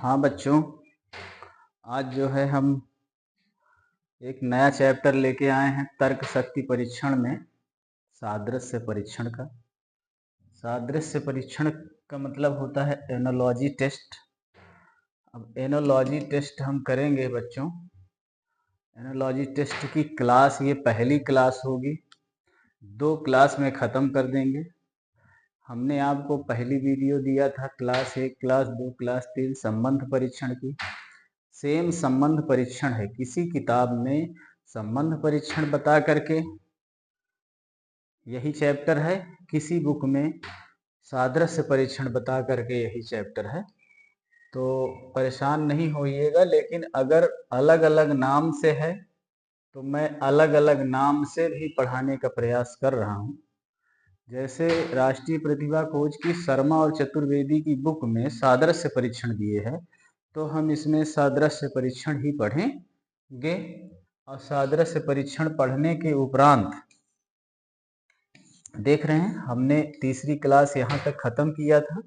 हाँ बच्चों, आज जो है हम एक नया चैप्टर लेके आए हैं तर्क शक्ति परीक्षण में सादृश्य परीक्षण का। सादृश्य परीक्षण का मतलब होता है एनालॉजी टेस्ट। अब एनालॉजी टेस्ट हम करेंगे बच्चों। एनालॉजी टेस्ट की क्लास ये पहली क्लास होगी, 2 क्लास में ख़त्म कर देंगे। हमने आपको पहली वीडियो दिया था क्लास 1, क्लास 2, क्लास 3 संबंध परीक्षण की। सेम संबंध परीक्षण है, किसी किताब में संबंध परीक्षण बता करके यही चैप्टर है, किसी बुक में सादृश्य परीक्षण बता करके यही चैप्टर है। तो परेशान नहीं होइएगा, लेकिन अगर अलग अलग नाम से है तो मैं अलग अलग नाम से भी पढ़ाने का प्रयास कर रहा हूँ। जैसे राष्ट्रीय प्रतिभा खोज की शर्मा और चतुर्वेदी की बुक में सादृश्य परीक्षण दिए हैं, तो हम इसमें सादृश्य परीक्षण ही पढ़ेंगे। और सादृश्य परीक्षण पढ़ने के उपरांत देख रहे हैं हमने तीसरी क्लास यहाँ तक खत्म किया था।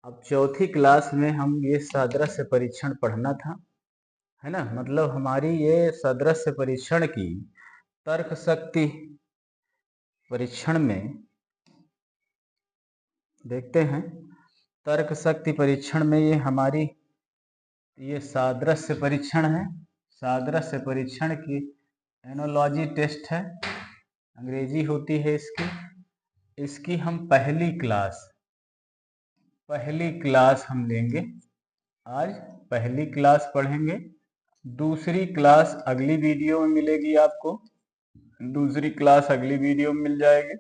अब चौथी क्लास में हम ये सादृश्य परीक्षण पढ़ना था, है ना। मतलब हमारी ये सादृश्य परीक्षण की तर्क शक्ति परीक्षण में देखते हैं। तर्क शक्ति परीक्षण में ये सादृश्य परीक्षण है। सादृश्य परीक्षण की एनालॉजी टेस्ट है, अंग्रेजी होती है इसकी हम पहली क्लास हम लेंगे। आज पहली क्लास पढ़ेंगे, दूसरी क्लास अगली वीडियो में मिलेगी आपको। दूसरी क्लास अगली वीडियो में मिल जाएगी।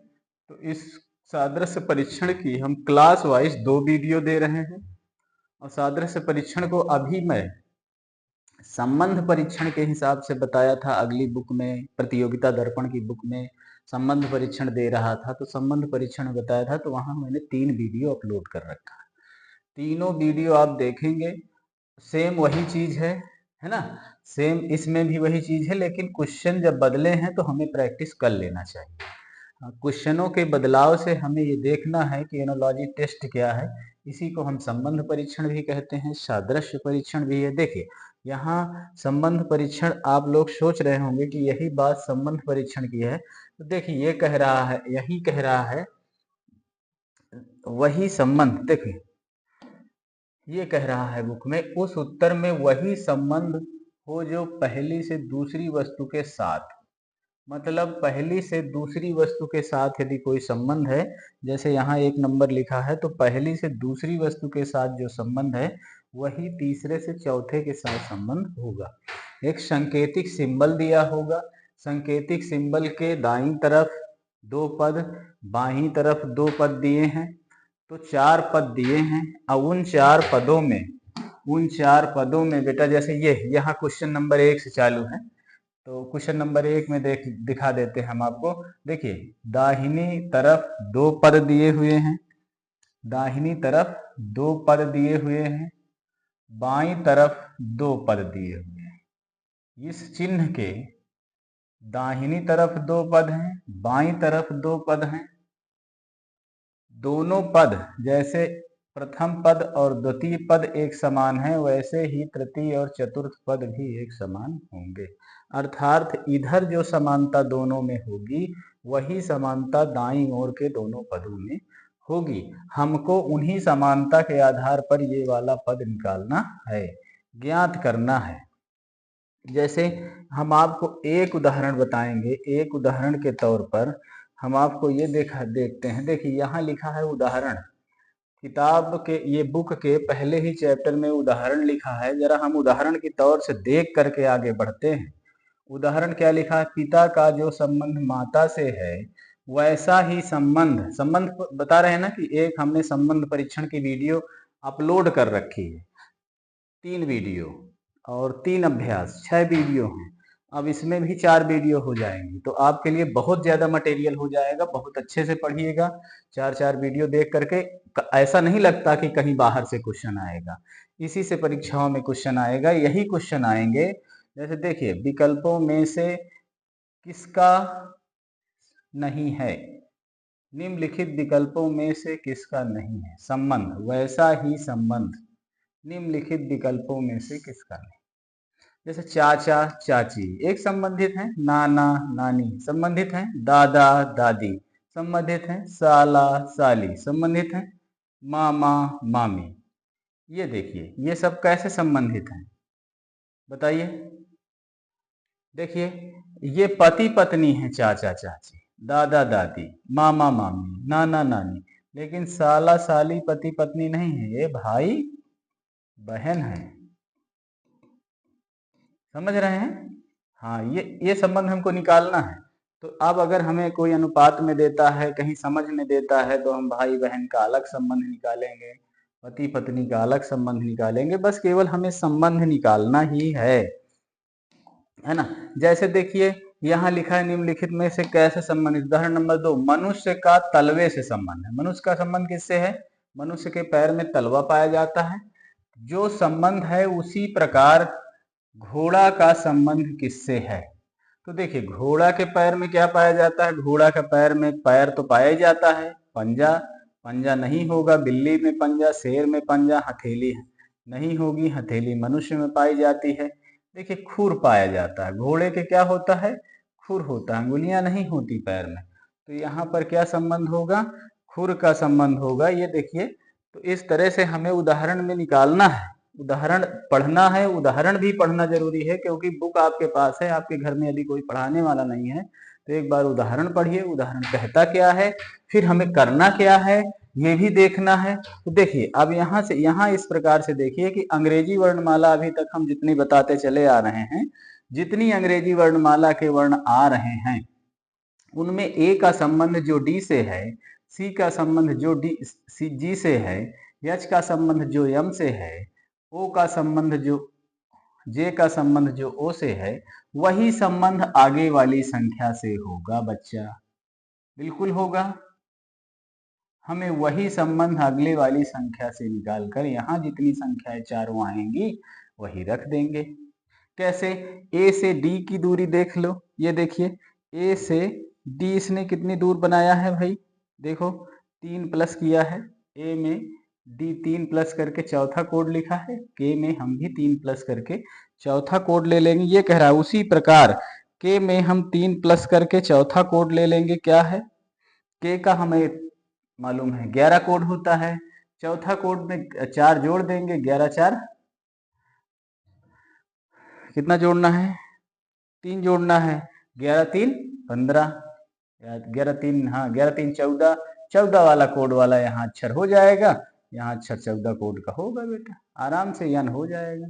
तो इस सादृश्य परीक्षण की हम क्लास वाइज 2 वीडियो दे रहे हैं। और सादृश्य परीक्षण को अभी मैं संबंध परीक्षण के हिसाब से बताया था। अगली बुक में प्रतियोगिता दर्पण की बुक में संबंध परीक्षण दे रहा था, तो संबंध परीक्षण बताया था, तो वहां मैंने 3 वीडियो अपलोड कर रखा है। तीनों वीडियो आप देखेंगे, सेम वही चीज है ना। सेम इसमें भी वही चीज है, लेकिन क्वेश्चन जब बदले हैं तो हमें प्रैक्टिस कर लेना चाहिए। क्वेश्चनों के बदलाव से हमें ये देखना है कि एनालॉजी टेस्ट क्या है। इसी को हम संबंध परीक्षण भी कहते हैं, सादृश्य परीक्षण भी है। देखिए यहाँ संबंध परीक्षण, आप लोग सोच रहे होंगे कि यही बात संबंध परीक्षण की है। तो देखिए ये कह रहा है, यही कह रहा है वही संबंध। देखिए ये कह रहा है बुक में, उस उत्तर में वही संबंध हो जो पहली से दूसरी वस्तु के साथ। मतलब पहली से दूसरी वस्तु के साथ यदि कोई संबंध है, जैसे यहाँ 1 नंबर लिखा है, तो पहली से दूसरी वस्तु के साथ जो संबंध है वही तीसरे से चौथे के साथ संबंध होगा। एक सांकेतिक सिंबल दिया होगा, सांकेतिक सिंबल के दाईं तरफ 2 पद, बाईं तरफ 2 पद दिए हैं, तो 4 पद दिए हैं। अब उन 4 पदों में बेटा, जैसे ये यहाँ क्वेश्चन नंबर 1 से चालू है, तो क्वेश्चन नंबर 1 में दिखा देते हैं हम आपको। देखिए दाहिनी तरफ 2 पद दिए हुए हैं, दाहिनी तरफ 2 पद दिए हुए हैं, बाईं तरफ 2 पद दिए हुए हैं। इस चिन्ह के दाहिनी तरफ 2 पद हैं, बाईं तरफ 2 पद हैं। दोनों पद, जैसे प्रथम पद और द्वितीय पद एक समान है, वैसे ही तृतीय और चतुर्थ पद भी एक समान होंगे। अर्थात इधर जो समानता दोनों में होगी वही समानता दाईं ओर के दोनों पदों में होगी। हमको उन्हीं समानता के आधार पर ये वाला पद निकालना है, ज्ञात करना है। जैसे हम आपको एक उदाहरण बताएंगे, एक उदाहरण के तौर पर हम आपको ये देखते हैं। देखिए यहाँ लिखा है उदाहरण, किताब के ये बुक के पहले ही चैप्टर में उदाहरण लिखा है। जरा हम उदाहरण के तौर से देख करके आगे बढ़ते हैं। उदाहरण क्या लिखा है? पिता का जो संबंध माता से है वैसा ही संबंध बता रहे हैं ना कि एक हमने संबंध परीक्षण की वीडियो अपलोड कर रखी है, 3 वीडियो और 3 अभ्यास, 6 वीडियो हैं। अब इसमें भी 4 वीडियो हो जाएंगी, तो आपके लिए बहुत ज्यादा मटेरियल हो जाएगा। बहुत अच्छे से पढ़िएगा, 4 वीडियो देख करके। ऐसा नहीं लगता कि कहीं बाहर से क्वेश्चन आएगा, इसी से परीक्षाओं में क्वेश्चन आएगा, यही क्वेश्चन आएंगे। जैसे देखिए, विकल्पों में से किसका नहीं है, निम्नलिखित विकल्पों में से किसका नहीं है संबंध, वैसा ही संबंध। निम्नलिखित विकल्पों में से किसका नहीं। जैसे चाचा चाची एक संबंधित हैं, नाना नानी संबंधित हैं, दादा दादी संबंधित हैं, साला साली संबंधित हैं, मामा मामी। ये देखिए ये सब कैसे संबंधित हैं बताइए। देखिए ये पति पत्नी है, चाचा चाची, दादा दादी, मामा मामी, नाना नानी, लेकिन साला साली पति पत्नी नहीं है, ये भाई बहन है। समझ रहे हैं? हाँ, ये संबंध हमको निकालना है। तो अब अगर हमें कोई अनुपात में देता है, कहीं समझ में देता है, तो हम भाई बहन का अलग संबंध निकालेंगे, पति पत्नी का अलग संबंध निकालेंगे। बस केवल हमें संबंध निकालना ही है ना। जैसे देखिए यहाँ लिखा है निम्नलिखित में से कैसे संबंधित। उदाहरण नंबर 2, मनुष्य का तलवे से संबंध है। मनुष्य का संबंध किससे है? मनुष्य के पैर में तलवा पाया जाता है। जो संबंध है उसी प्रकार घोड़ा का संबंध किससे है? तो देखिए घोड़ा के पैर में क्या पाया जाता है? घोड़ा के पैर में पैर तो पाया जाता है, पंजा पंजा नहीं होगा, बिल्ली में पंजा, शेर में पंजा, हथेली नहीं होगी, हथेली मनुष्य में पाई जाती है। देखिए खुर पाया जाता है, घोड़े के क्या होता है? खुर होता है, अंगुलियां नहीं होती पैर में। तो यहाँ पर क्या संबंध होगा? खुर का संबंध होगा। ये देखिए, तो इस तरह से हमें उदाहरण में निकालना है, उदाहरण पढ़ना है। उदाहरण भी पढ़ना जरूरी है क्योंकि बुक आपके पास है, आपके घर में यदि कोई पढ़ाने वाला नहीं है तो एक बार उदाहरण पढ़िए, उदाहरण कहता क्या है, फिर हमें करना क्या है ये भी देखना है। तो देखिए अब यहाँ से यहाँ इस प्रकार से देखिए कि अंग्रेजी वर्णमाला अभी तक हम जितनी बताते चले आ रहे हैं, जितनी अंग्रेजी वर्णमाला के वर्ण आ रहे हैं उनमें ए का संबंध जो डी से है, सी का संबंध जो जी से है, एच का संबंध जो एम से है, ओ का संबंध जो जे का संबंध जो ओ से है, वही संबंध आगे वाली संख्या से होगा बच्चा, बिल्कुल होगा। हमें वही संबंध अगले वाली संख्या से निकालकर यहाँ जितनी संख्याएं चारों आएंगी वही रख देंगे। कैसे? ए से डी की दूरी देख लो, ये देखिए ए से डी इसने कितनी दूर बनाया है भाई? देखो 3 प्लस किया है, ए में डी 3 प्लस करके चौथा कोड लिखा है, के में हम भी 3 प्लस करके चौथा कोड ले लेंगे। ये कह रहा है उसी प्रकार के में हम 3 प्लस करके चौथा कोड ले लेंगे। क्या है? के का हमें मालूम है 11 कोड होता है, चौथा कोड में 4 जोड़ देंगे, 11 4 कितना जोड़ना है? 3 जोड़ना है, 11 3 15, 11 3 हाँ 11 3 14, 14 वाला कोड वाला यहाँ अक्षर हो जाएगा, यहाँ अक्षर 14 कोड का होगा बेटा, आराम से यन हो जाएगा।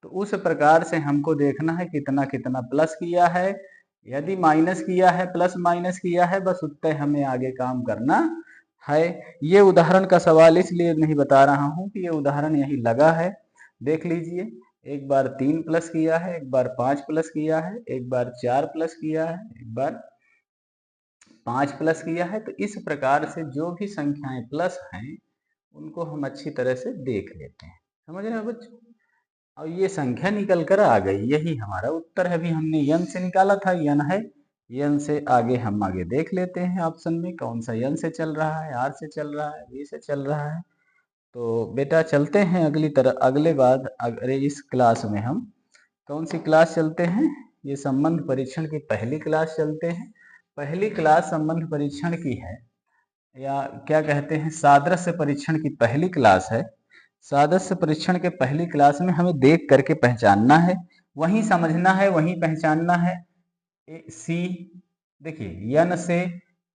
तो उस प्रकार से हमको देखना है कितना कितना प्लस किया है, यदि माइनस किया है प्लस माइनस किया है, बस उतने हमें आगे काम करना है। ये उदाहरण का सवाल इसलिए नहीं बता रहा हूँ कि ये उदाहरण यही लगा है, देख लीजिए। एक बार 3 प्लस किया है, एक बार 5 प्लस किया है, एक बार 4 प्लस किया है, एक बार 5 प्लस किया है। तो इस प्रकार से जो भी संख्याएं प्लस हैं उनको हम अच्छी तरह से देख लेते हैं। समझ रहे हो बच्चों? और ये संख्या निकल कर आ गई, यही हमारा उत्तर है। अभी हमने यन से निकाला था, यन है, यन से आगे हम आगे देख लेते हैं ऑप्शन में कौन सा यन से चल रहा है, आर से चल रहा है, वी से चल रहा है। तो बेटा चलते हैं अगले इस क्लास में हम कौन सी क्लास चलते हैं? ये संबंध परीक्षण की पहली क्लास चलते हैं। पहली क्लास संबंध परीक्षण की है, या क्या कहते हैं सादृश्य परीक्षण की पहली क्लास है। सादृश्य परीक्षण के पहली क्लास में हमें देख करके पहचानना है, वहीं समझना है, वहीं पहचानना है। सी देखिए यन से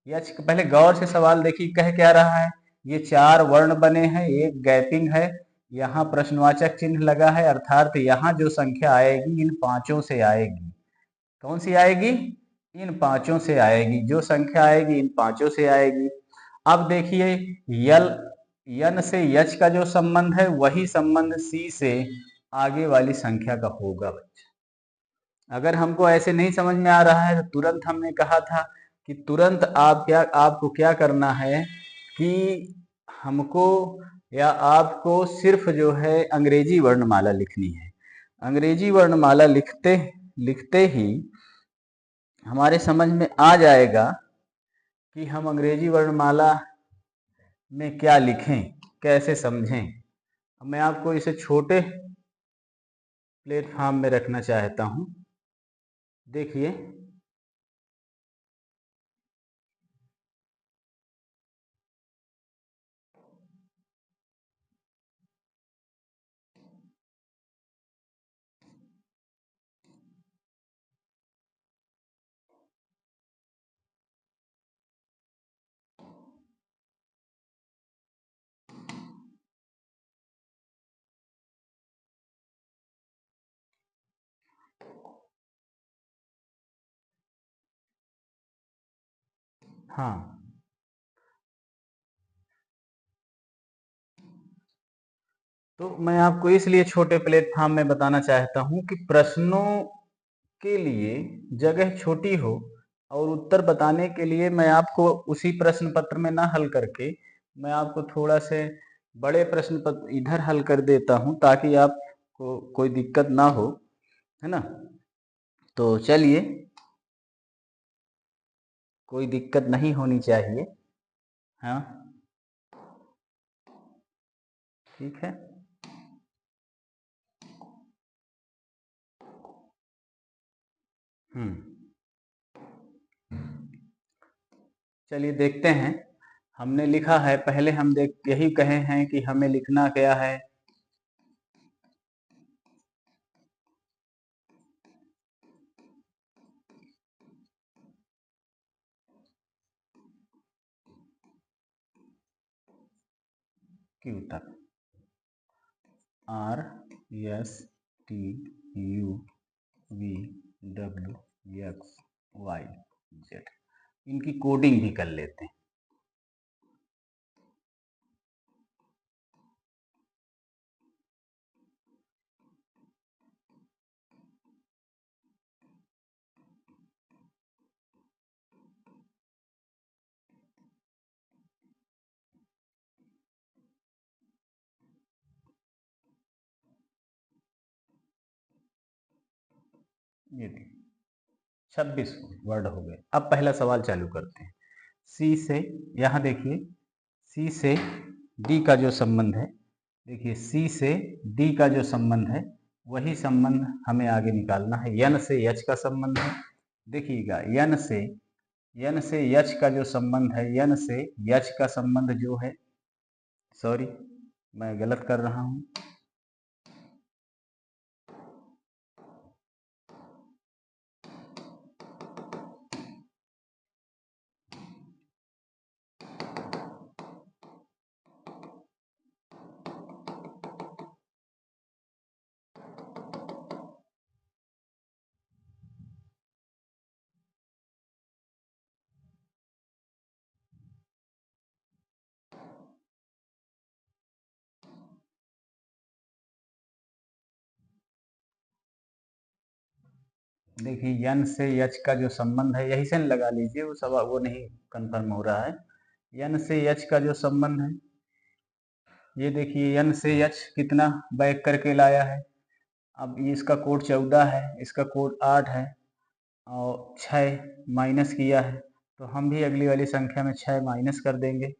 यच, पहले गौर से सवाल देखिए कह क्या रहा है। ये 4 वर्ण बने हैं, एक गैपिंग है, यहाँ प्रश्नवाचक चिन्ह लगा है, अर्थात यहाँ जो संख्या आएगी इन पांचों से आएगी। कौन सी आएगी? इन पांचों से आएगी। जो संख्या आएगी इन पांचों से आएगी। अब देखिए यन से यच का जो संबंध है वही संबंध सी से आगे वाली संख्या का होगा बच्चा। अगर हमको ऐसे नहीं समझ में आ रहा है तो तुरंत हमने कहा था कि तुरंत आपको क्या करना है कि हमको या आपको सिर्फ जो है अंग्रेजी वर्णमाला लिखनी है। अंग्रेजी वर्णमाला लिखते ही हमारे समझ में आ जाएगा कि हम अंग्रेजी वर्णमाला में क्या लिखें, कैसे समझें। मैं आपको इसे छोटे प्लेटफॉर्म में रखना चाहता हूँ। देखिए हाँ, तो मैं आपको इसलिए छोटे प्लेटफॉर्म में बताना चाहता हूँ कि प्रश्नों के लिए जगह छोटी हो और उत्तर बताने के लिए मैं आपको उसी प्रश्न पत्र में ना हल करके मैं आपको थोड़ा से बड़े प्रश्न पत्र इधर हल कर देता हूँ ताकि आपको कोई दिक्कत ना हो, है ना। तो चलिए, कोई दिक्कत नहीं होनी चाहिए। हाँ, ठीक है। चलिए देखते हैं। हमने लिखा है, पहले हम देख यही कहे हैं कि हमें लिखना क्या है। क्यू तक R S T U V W X Y Z, इनकी कोडिंग भी कर लेते हैं। ये देखिए 26 वर्ड हो गए। अब पहला सवाल चालू करते हैं। सी से, यहाँ देखिए सी से डी का जो संबंध है, देखिए सी से डी का जो संबंध है वही संबंध हमें आगे निकालना है। यन से यच का संबंध है। देखिएगा यन से यच का जो संबंध है, यन से यच का संबंध जो है, सॉरी मैं गलत कर रहा हूँ। देखिए यन से यच का जो संबंध है, यही से लगा लीजिए, वो सब वो नहीं कंफर्म हो रहा है। यन से यच का जो संबंध है, ये देखिए यन से यच कितना बैक करके लाया है। अब ये इसका कोड 14 है, इसका कोड 8 है और 6 माइनस किया है, तो हम भी अगली वाली संख्या में 6 माइनस कर देंगे।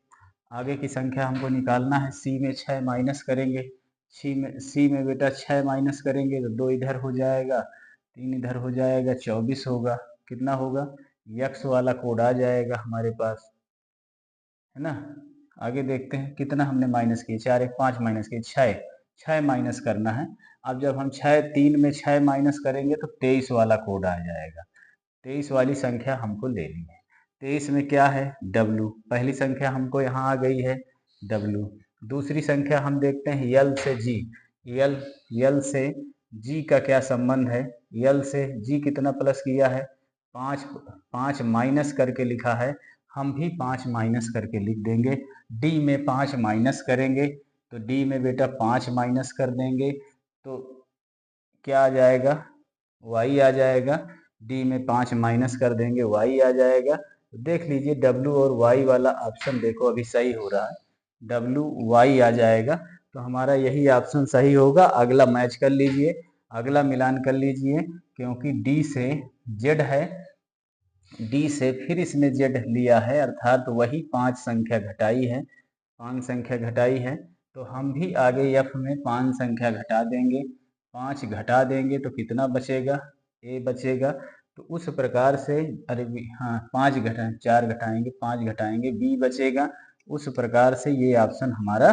आगे की संख्या हमको निकालना है। सी में 6 माइनस करेंगे, सी में बेटा 6 माइनस करेंगे तो 2 इधर हो जाएगा, 3 इधर हो जाएगा, 24 होगा। कितना होगा? यक्स वाला कोड आ जाएगा हमारे पास, है ना। आगे देखते हैं कितना हमने माइनस किया। 4 1 5 माइनस किए, 6 माइनस करना है। अब जब हम 3 में 6 माइनस करेंगे तो 23 वाला कोड आ जाएगा। 23 वाली संख्या हमको लेनी है। 23 में क्या है? W। पहली संख्या हमको यहाँ आ गई है W। दूसरी संख्या हम देखते हैं L से G। L से G का क्या संबंध है? L से G कितना प्लस किया है? 5 माइनस करके लिखा है, हम भी 5 माइनस करके लिख देंगे। D में 5 माइनस करेंगे तो D में बेटा 5 माइनस कर देंगे तो क्या आ जाएगा? Y आ जाएगा। D में 5 माइनस कर देंगे, Y आ जाएगा। तो देख लीजिए W और Y वाला ऑप्शन देखो अभी सही हो रहा है, W Y आ जाएगा। तो हमारा यही ऑप्शन सही होगा। अगला मैच कर लीजिए, अगला मिलान कर लीजिए, क्योंकि D से Z है, D से फिर इसने Z लिया है, अर्थात वही 5 संख्या घटाई है, 5 संख्या घटाई है। तो हम भी आगे एफ में 5 संख्या घटा देंगे, 5 घटा देंगे तो कितना बचेगा, ए बचेगा। तो उस प्रकार से हाँ 5 घटाएं, 4 घटाएंगे, 5 घटाएंगे, बी बचेगा। उस प्रकार से ये ऑप्शन हमारा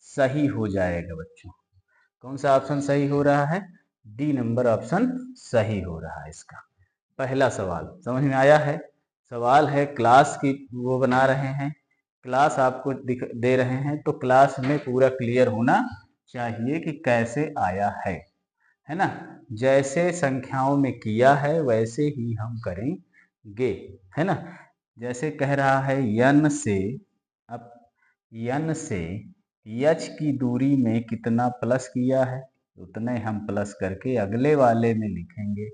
सही हो जाएगा बच्चों। कौन सा ऑप्शन सही हो रहा है, डी नंबर ऑप्शन सही हो रहा है इसका। पहला सवाल समझ में आया है। सवाल है क्लास की, वो बना रहे हैं, क्लास आपको दे रहे हैं, तो क्लास में पूरा क्लियर होना चाहिए कि कैसे आया है ना। जैसे संख्याओं में किया है वैसे ही हम करेंगे, है ना। जैसे कह रहा है यन से, अब यन से यच की दूरी में कितना प्लस किया है, उतने हम प्लस करके अगले वाले में लिखेंगे।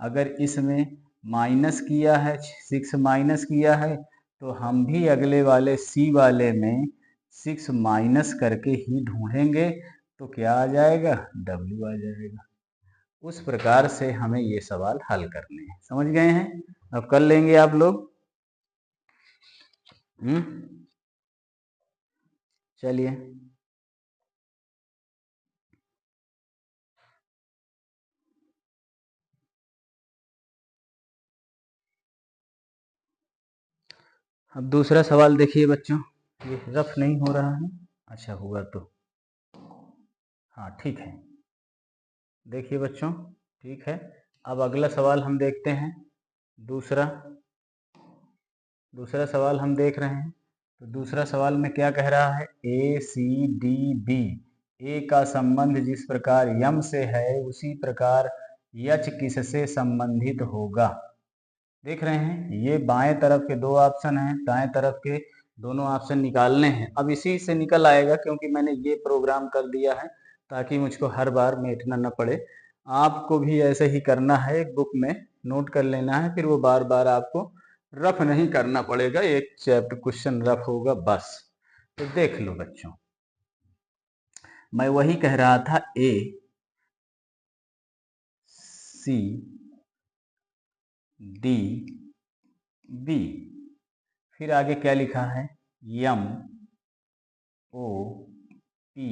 अगर इसमें माइनस किया है, 6 माइनस किया है, तो हम भी अगले वाले सी वाले में 6 माइनस करके ही ढूंढेंगे, तो क्या आ जाएगा, W आ जाएगा। उस प्रकार से हमें ये सवाल हल करने हैं। समझ गए हैं, अब कर लेंगे आप लोग। चलिए अब दूसरा सवाल देखिए बच्चों, ये रफ नहीं हो रहा है, अच्छा हुआ तो हाँ ठीक है। देखिए बच्चों ठीक है, अब अगला सवाल हम देखते हैं। दूसरा सवाल हम देख रहे हैं। तो दूसरा सवाल में क्या कह रहा है, ए सी डी बी, ए का संबंध जिस प्रकार यम से है उसी प्रकार यच किससे संबंधित होगा। देख रहे हैं, ये बाएं तरफ के 2 ऑप्शन हैं, दाएं तरफ के दोनों ऑप्शन निकालने हैं। अब इसी से निकल आएगा, क्योंकि मैंने ये प्रोग्राम कर दिया है ताकि मुझको हर बार मेटना न पड़े। आपको भी ऐसे ही करना है, एक बुक में नोट कर लेना है, फिर वो बार बार आपको रफ नहीं करना पड़ेगा, एक चैप्टर क्वेश्चन रफ होगा बस। तो देख लो बच्चों, मैं वही कह रहा था, ए सी डी बी, फिर आगे क्या लिखा है, यम ओ पी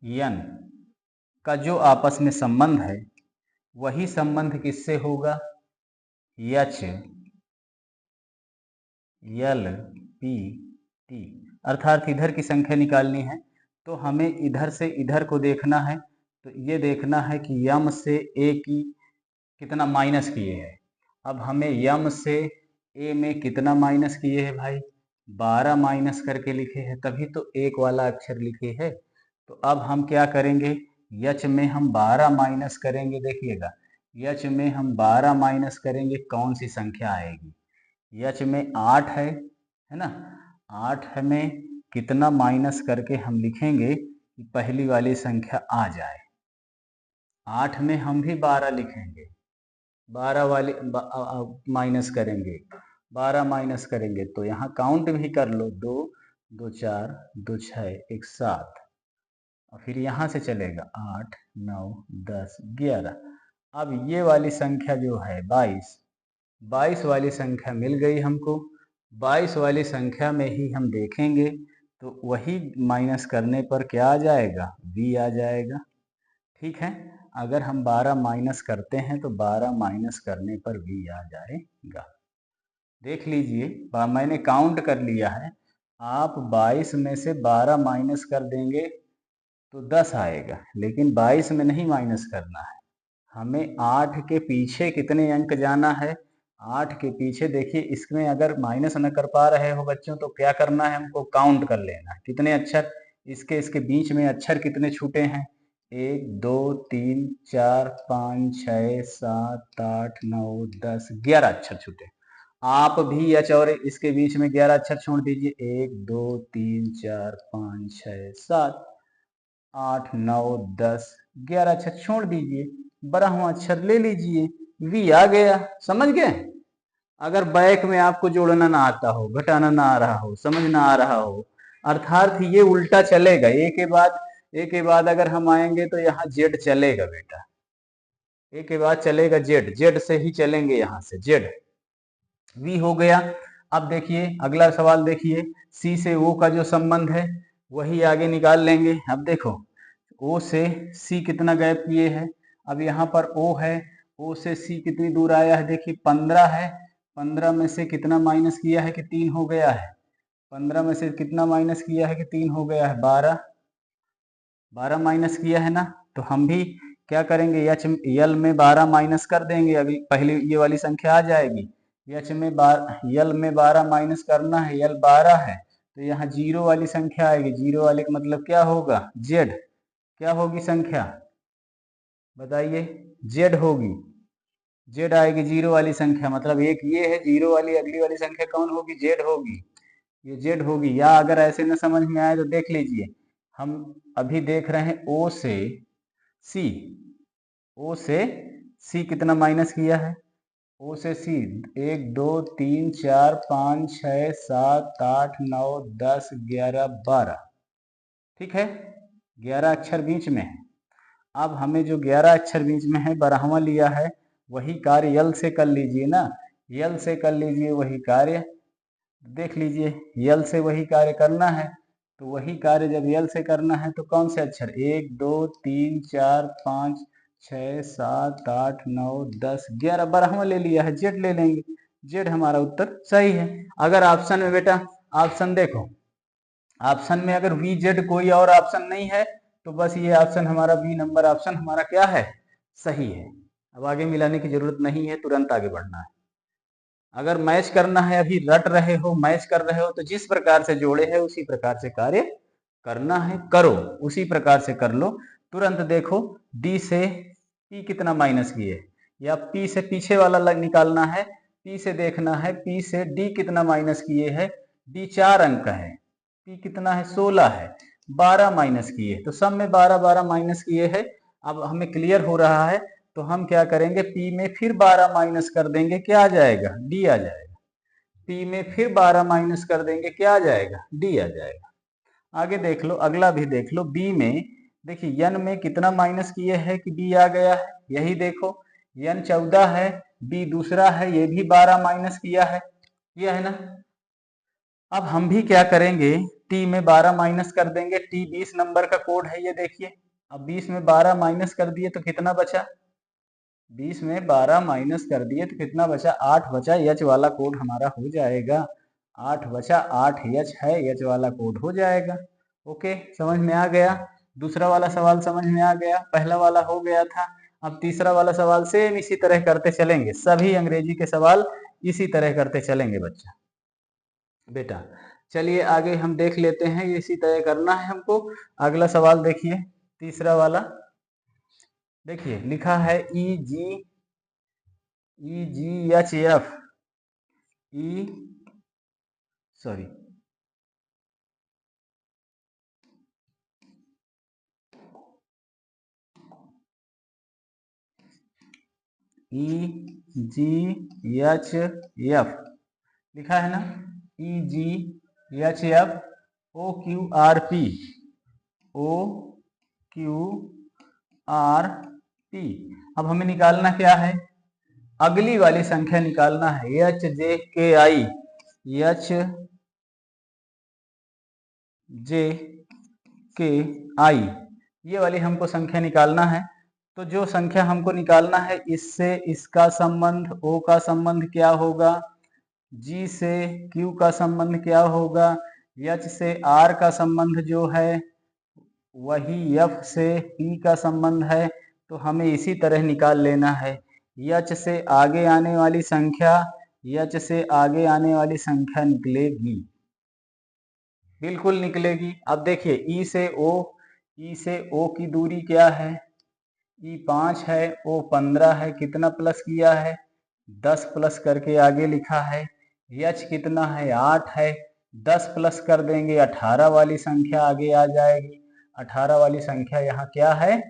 एन का जो आपस में संबंध है वही संबंध किससे होगा, एच एल पी टी। अर्थात इधर की संख्या निकालनी है तो हमें इधर से इधर को देखना है। तो ये देखना है कि यम से ए की कितना माइनस किए हैं। अब हमें यम से ए में कितना माइनस किए हैं भाई, 12 माइनस करके लिखे हैं, तभी तो एक वाला अक्षर लिखे है। तो अब हम क्या करेंगे, यच में हम 12 माइनस करेंगे। देखिएगा, यच में हम 12 माइनस करेंगे, कौन सी संख्या आएगी, यच में 8 है ना। 8 में कितना माइनस करके हम लिखेंगे कि पहली वाली संख्या आ जाए। 8 में हम भी 12 लिखेंगे, 12 वाली माइनस करेंगे, 12 माइनस करेंगे तो यहाँ काउंट भी कर लो, 2 2 4 2 6 1 7, और फिर यहाँ से चलेगा 8 9 10 11। अब ये वाली संख्या जो है 22 वाली संख्या मिल गई हमको। 22 वाली संख्या में ही हम देखेंगे तो वही माइनस करने पर क्या आ जाएगा, बी आ जाएगा। ठीक है, अगर हम 12 माइनस करते हैं तो 12 माइनस करने पर भी आ जाएगा। देख लीजिए, मैंने काउंट कर लिया है। आप 22 में से 12 माइनस कर देंगे तो 10 आएगा, लेकिन 22 में नहीं माइनस करना है, हमें 8 के पीछे कितने अंक जाना है। 8 के पीछे देखिए, इसमें अगर माइनस न कर पा रहे हो बच्चों तो क्या करना है, हमको काउंट कर लेना है कितने अक्षर, इसके बीच में अक्षर कितने छूटे हैं, 1 2 3 4 5 6 7 8 9 10 11 अक्षर छूटे। आप भी एच और इसके बीच में 11 अक्षर छोड़ दीजिए, 1 2 3 4 5 6 7 8 9 10 11 अक्षर छोड़ दीजिए, 12वां अक्षर ले लीजिए, वी आ गया। समझ गए। अगर बैक में आपको जोड़ना ना आता हो, घटाना ना आ रहा हो, समझ ना आ रहा हो, अर्थात ये उल्टा चलेगा, ए के बाद अगर हम आएंगे तो यहाँ जेड चलेगा बेटा, ए के बाद चलेगा जेड, जेड से ही चलेंगे, यहाँ से जेड, वी हो गया। अब देखिए अगला सवाल देखिए, सी से ओ का जो संबंध है, वही आगे निकाल लेंगे। अब देखो ओ से सी कितना गैप किए है, अब यहाँ पर ओ है, ओ से सी कितनी दूर आया है, देखिए 15 है, 15 में से कितना माइनस किया है कि 3 हो गया है, 15 में से कितना माइनस किया है कि 3 हो गया है, 12 माइनस किया है ना। तो हम भी क्या करेंगे, एच यल में 12 माइनस कर देंगे, अभी पहले ये वाली संख्या आ जाएगी। एच में यल में 12 माइनस करना है, यल 12 है तो यहाँ जीरो वाली संख्या आएगी। जीरो वाले का मतलब क्या होगा, जेड। क्या होगी संख्या बताइए, जेड होगी, जेड आएगी जीरो वाली संख्या। मतलब एक ये है जीरो वाली, अगली वाली संख्या कौन होगी, जेड होगी, ये जेड होगी। या अगर ऐसे न समझ में आए तो देख लीजिए, हम अभी देख रहे हैं ओ से सी, ओ से सी कितना माइनस किया है, ओ से सी 1 2 3 4 5 6 7 8 9 10 11 12, ठीक है, 11 अक्षर बीच में है। अब हमें जो 11 अक्षर बीच में है, बारहवां लिया है, वही कार्य यल से कर लीजिए ना, यल से कर लीजिए वही कार्य। देख लीजिए यल से वही कार्य करना है, तो वही कार्य जब यल से करना है तो कौन से अक्षर, 1 2 3 4 5 6 7 8 9 10 11, 12वां ले लिया है, जेड ले लेंगे। जेड हमारा उत्तर सही है। अगर ऑप्शन में बेटा, ऑप्शन देखो, ऑप्शन में अगर वी जेड कोई और ऑप्शन नहीं है तो बस ये ऑप्शन हमारा बी नंबर ऑप्शन हमारा क्या है, सही है। अब आगे मिलाने की जरूरत नहीं है, तुरंत आगे बढ़ना है। अगर मैच करना है, अभी रट रहे हो, मैच कर रहे हो, तो जिस प्रकार से जोड़े है उसी प्रकार से कार्य करना है, करो उसी प्रकार से कर लो। तुरंत देखो डी से पी कितना माइनस किए, या पी से पीछे वाला निकालना है, पी से देखना है, पी से डी कितना माइनस किए है। डी 4 अंक है, पी कितना है 16 है, 12 माइनस किए, तो सब में 12 12 माइनस किए है। अब हमें क्लियर हो रहा है, तो हम क्या करेंगे, पी में फिर 12 माइनस कर देंगे, क्या आ जाएगा, डी आ जाएगा। पी में फिर 12 माइनस कर देंगे, क्या आ जाएगा, डी आ जाएगा। आगे देख लो, अगला भी देख लो, बी में देखिए यन में कितना माइनस किए है कि बी आ गया है, यही देखो यन 14 है, बी दूसरा है, ये भी 12 माइनस किया है, यह है ना। अब हम भी क्या करेंगे, टी में 12 माइनस कर देंगे, टी 20 नंबर का कोड है, ये देखिए। अब 20 में 12 माइनस कर दिए तो कितना बचा, 20 में 12 माइनस कर दिए तो कितना बचा, 8 बचा, एच वाला कोड हमारा हो जाएगा, 8 बचा, 8 एच है, एच वाला कोड हो जाएगा। ओके, समझ में आ गया। दूसरा वाला सवाल समझ में आ गया, पहला वाला हो गया था। अब तीसरा वाला सवाल सेम इसी तरह करते चलेंगे, सभी अंग्रेजी के सवाल इसी तरह करते चलेंगे बच्चा बेटा। चलिए आगे हम देख लेते हैं, ये इसी तरह करना है हमको। अगला सवाल देखिए, तीसरा वाला देखिए, लिखा है E G H F, E sorry E G H F लिखा है ना, E G H F O Q R P, O Q R P. अब हमें निकालना क्या है, अगली वाली संख्या निकालना है, एच जे के आई, एच जे के आई, ये वाली हमको संख्या निकालना है। तो जो संख्या हमको निकालना है, इससे इसका संबंध, ओ का संबंध क्या होगा, जी से क्यू का संबंध क्या होगा, एच से आर का संबंध जो है वही एफ से पी का संबंध है। तो हमें इसी तरह निकाल लेना है, एच से आगे आने वाली संख्या, एच से आगे आने वाली संख्या निकलेगी, बिल्कुल निकलेगी। अब देखिए ई से ओ की दूरी क्या है, ई 5 है, ओ 15 है, कितना प्लस किया है, 10 प्लस करके आगे लिखा है। एच कितना है, 8 है, 10 प्लस कर देंगे, 18 वाली संख्या आगे आ जाएगी। 18 वाली संख्या यहाँ क्या है,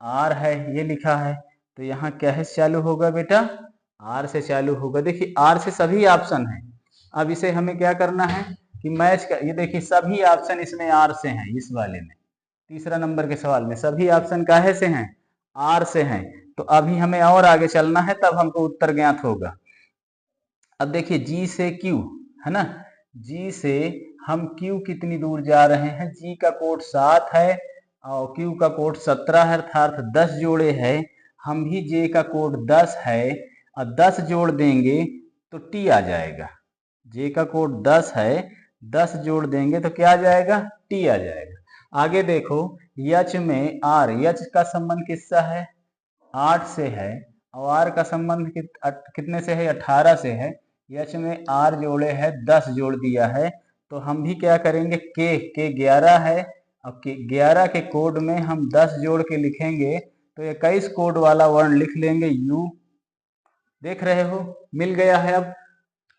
आर है, ये लिखा है। तो यहाँ क्या है चालू होगा बेटा, आर से चालू होगा। देखिए आर से सभी ऑप्शन है। अब इसे हमें क्या करना है कि मैच कर, ये देखिए सभी ऑप्शन इसमें आर से हैं, इस वाले में तीसरा नंबर के सवाल में सभी ऑप्शन काहे से हैं, आर से हैं। तो अभी हमें और आगे चलना है, तब हमको उत्तर ज्ञात होगा। अब देखिए जी से क्यू है ना, जी से हम Q कितनी दूर जा रहे हैं, G का कोड 7 है और Q का कोड 17 है, अर्थात 10 जोड़े है। हम भी J का कोड 10 है और 10 जोड़ देंगे तो T आ जाएगा। J का कोड 10 है, 10 जोड़ देंगे तो क्या आ जाएगा, T आ जाएगा। आगे देखो H में R, H का संबंध किससे है, 8 से है और R का संबंध कितने से है, 18 से है। H में R जोड़े है, 10 जोड़ दिया है, तो हम भी क्या करेंगे, K 11 है और 11 के कोड में हम 10 जोड़ के लिखेंगे तो 21 कोड वाला वर्ण लिख लेंगे U। देख रहे हो मिल गया है,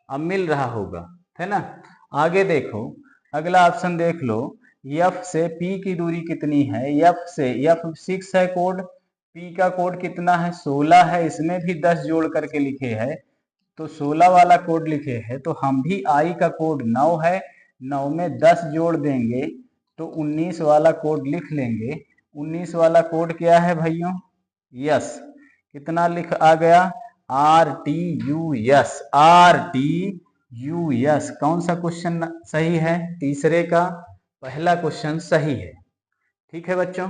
अब मिल रहा होगा, है ना। आगे देखो अगला ऑप्शन देख लो, F से P की दूरी कितनी है, F से F 6 है कोड, P का कोड कितना है, 16 है, इसमें भी 10 जोड़ करके लिखे है तो 16 वाला कोड लिखे है। तो हम भी I का कोड 9 है, 9 में 10 जोड़ देंगे तो 19 वाला कोड लिख लेंगे। 19 वाला कोड क्या है भाइयों, यस, कितना लिख आ गया, RTUS, RTUS। कौन सा क्वेश्चन सही है, तीसरे का पहला क्वेश्चन सही है। ठीक है बच्चों,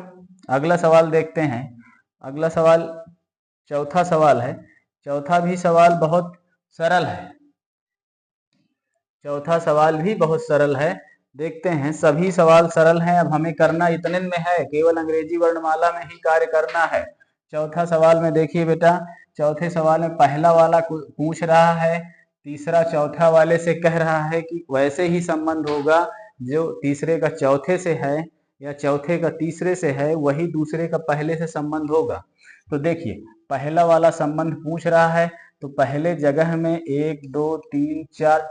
अगला सवाल देखते हैं। अगला सवाल चौथा सवाल है। चौथा भी सवाल बहुत सरल है, चौथा सवाल भी बहुत सरल है। देखते हैं, सभी सवाल सरल हैं। अब हमें करना इतने में है, केवल अंग्रेजी वर्णमाला में ही कार्य करना है। चौथा सवाल में देखिए बेटा, चौथे सवाल में पहला वाला पूछ रहा है, तीसरा चौथा वाले से कह रहा है कि वैसे ही संबंध होगा जो तीसरे का चौथे से है या चौथे का तीसरे से है, वही दूसरे का पहले से संबंध होगा। तो देखिए पहला वाला संबंध पूछ रहा है तो पहले जगह में 1 2 3 4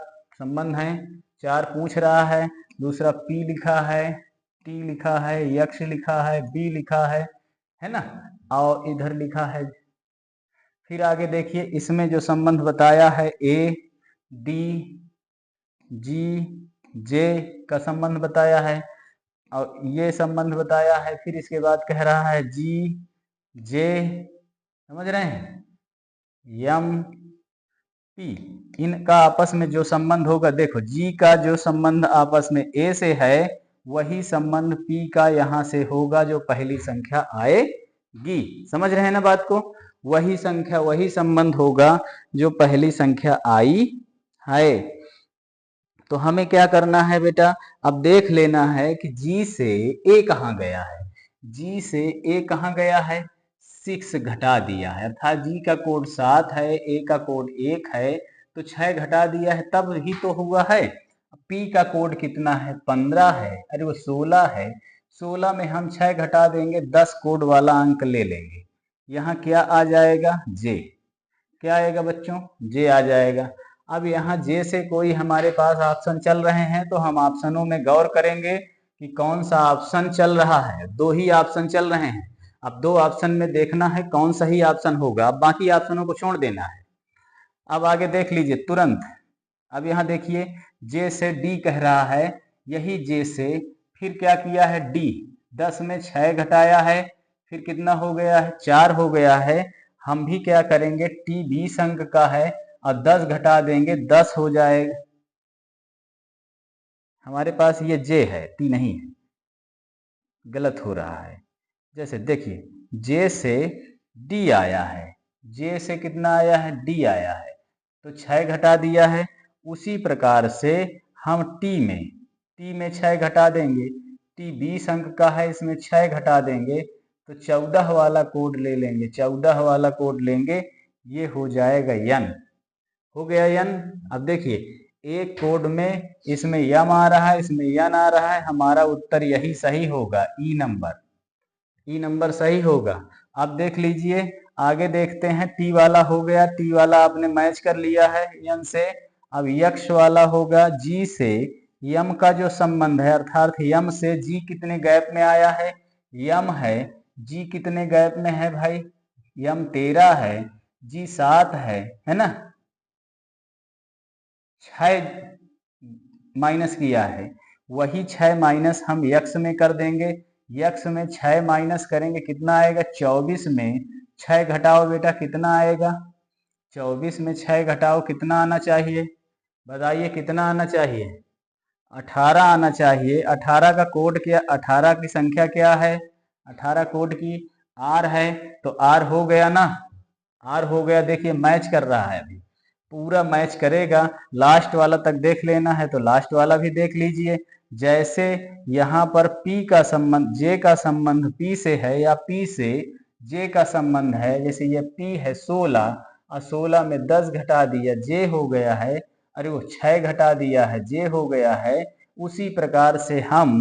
संबंध है, 4 पूछ रहा है। दूसरा P लिखा है, T लिखा है, X लिखा है, B लिखा है ना, और इधर लिखा है। फिर आगे देखिए इसमें जो संबंध बताया है A D G J का संबंध बताया है और ये संबंध बताया है। फिर इसके बाद कह रहा है G J, समझ रहे हैं, M P, इनका आपस में जो संबंध होगा, देखो G का जो संबंध आपस में A से है वही संबंध P का यहाँ से होगा जो पहली संख्या आएगी। समझ रहे हैं ना बात को, वही संख्या वही संबंध होगा जो पहली संख्या आई है। तो हमें क्या करना है बेटा, अब देख लेना है कि G से A कहाँ गया है। G से A कहाँ गया है, 6 घटा दिया है, अर्थात G का कोड 7 है, A का कोड 1 है तो 6 घटा दिया है, तब ही तो हुआ है। P का कोड कितना है, 15 है, अरे वो 16 है, 16 में हम 6 घटा देंगे, 10 कोड वाला अंक ले लेंगे। यहाँ क्या आ जाएगा, J। क्या आएगा बच्चों, J आ जाएगा। अब यहाँ J से कोई हमारे पास ऑप्शन चल रहे हैं तो हम ऑप्शनों में गौर करेंगे कि कौन सा ऑप्शन चल रहा है। 2 ही ऑप्शन चल रहे हैं, अब 2 ऑप्शन में देखना है कौन सही ऑप्शन होगा, अब बाकी ऑप्शनों को छोड़ देना है। अब आगे देख लीजिए तुरंत। अब यहाँ देखिए J से D कह रहा है, यही J से फिर क्या किया है, D, 10 में 6 घटाया है, फिर कितना हो गया है, 4 हो गया है। हम भी क्या करेंगे, T 20 अंक का है और 10 घटा देंगे, 10 हो जाएगा। हमारे पास ये J है, T नहीं है, गलत हो रहा है। जैसे देखिए J से D आया है, J से कितना आया है, D आया है तो 6 घटा दिया है। उसी प्रकार से हम T में 6 घटा देंगे, T 20 अंक का है, इसमें 6 घटा देंगे तो 14 वाला कोड ले लेंगे, 14 वाला कोड लेंगे, ये हो जाएगा N। हो गया N। अब देखिए एक कोड में इसमें यम आ रहा है, इसमें N आ रहा है, हमारा उत्तर यही सही होगा, ई नंबर सही होगा। अब देख लीजिए आगे देखते हैं, टी वाला हो गया, टी वाला आपने मैच कर लिया है यम से। अब यक्ष वाला होगा, जी से यम का जो संबंध है, अर्थात यम से जी कितने गैप में आया है, यम है, जी कितने गैप में है भाई, यम 13 है, जी 7 है ना, 6 माइनस किया है, वही 6 माइनस हम यक्ष में कर देंगे। यक्ष में 6 माइनस करेंगे, कितना आएगा, 24 में 6 घटाओ बेटा, कितना आएगा, 24 में 6 घटाओ, कितना आना चाहिए, बताइए कितना आना चाहिए। 18 आना चाहिए। 18 का कोड क्या, 18 की संख्या क्या है, 18 कोड की आर है, तो आर हो गया ना, आर हो गया। देखिए मैच कर रहा है, अभी पूरा मैच करेगा। लास्ट वाला तक देख लेना है तो लास्ट वाला भी देख लीजिए। जैसे यहाँ पर P का संबंध J का संबंध P से है या P से J का संबंध है, जैसे ये P है 16 और 16 में 10 घटा दिया J हो गया है, अरे वो 6 घटा दिया है J हो गया है। उसी प्रकार से हम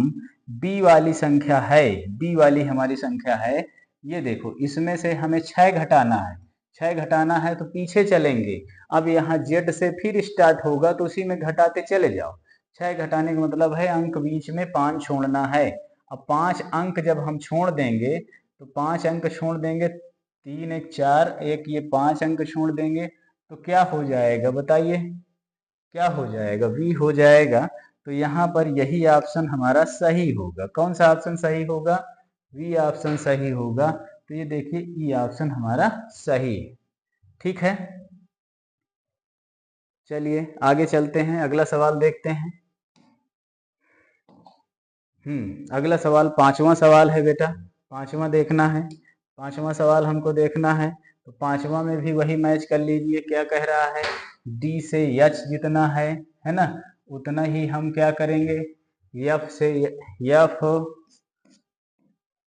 B वाली संख्या है, B वाली हमारी संख्या है, ये देखो इसमें से हमें 6 घटाना है, 6 घटाना है तो पीछे चलेंगे। अब यहाँ Z से फिर स्टार्ट होगा तो उसी में घटाते चले जाओ। 6 घटाने का मतलब है अंक बीच में 5 छोड़ना है। अब 5 अंक जब हम छोड़ देंगे तो 5 अंक छोड़ देंगे, 3 1 4, एक ये 5 अंक छोड़ देंगे तो क्या हो जाएगा बताइए, क्या हो जाएगा, V हो जाएगा। तो यहाँ पर यही ऑप्शन हमारा सही होगा। कौन सा ऑप्शन सही होगा, V ऑप्शन सही होगा। तो ये देखिए ई ऑप्शन हमारा सही है। ठीक है, चलिए आगे चलते हैं, अगला सवाल देखते हैं। अगला सवाल 5वां सवाल है बेटा, 5वां देखना है। 5वां सवाल हमको देखना है तो 5वां में भी वही मैच कर लीजिए। क्या कह रहा है, D से H जितना है ना, उतना ही हम क्या करेंगे, F से F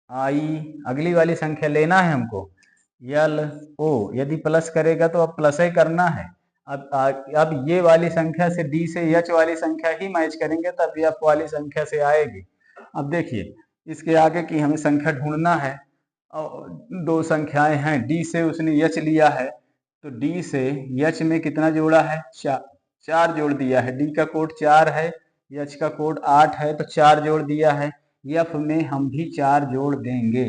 I अगली वाली संख्या लेना है हमको, L O, यदि प्लस करेगा तो अब प्लस ही करना है। अब ये वाली संख्या से D से H वाली संख्या ही मैच करेंगे तब F वाली संख्या से आएगी। अब देखिए इसके आगे की हमें संख्या ढूंढना है, और दो संख्याएं हैं, D से उसने H लिया है तो D से H में कितना जोड़ा है, 4 जोड़ दिया है। D का कोड 4 है, H का कोड 8 है, तो 4 जोड़ दिया है। F में हम भी 4 जोड़ देंगे,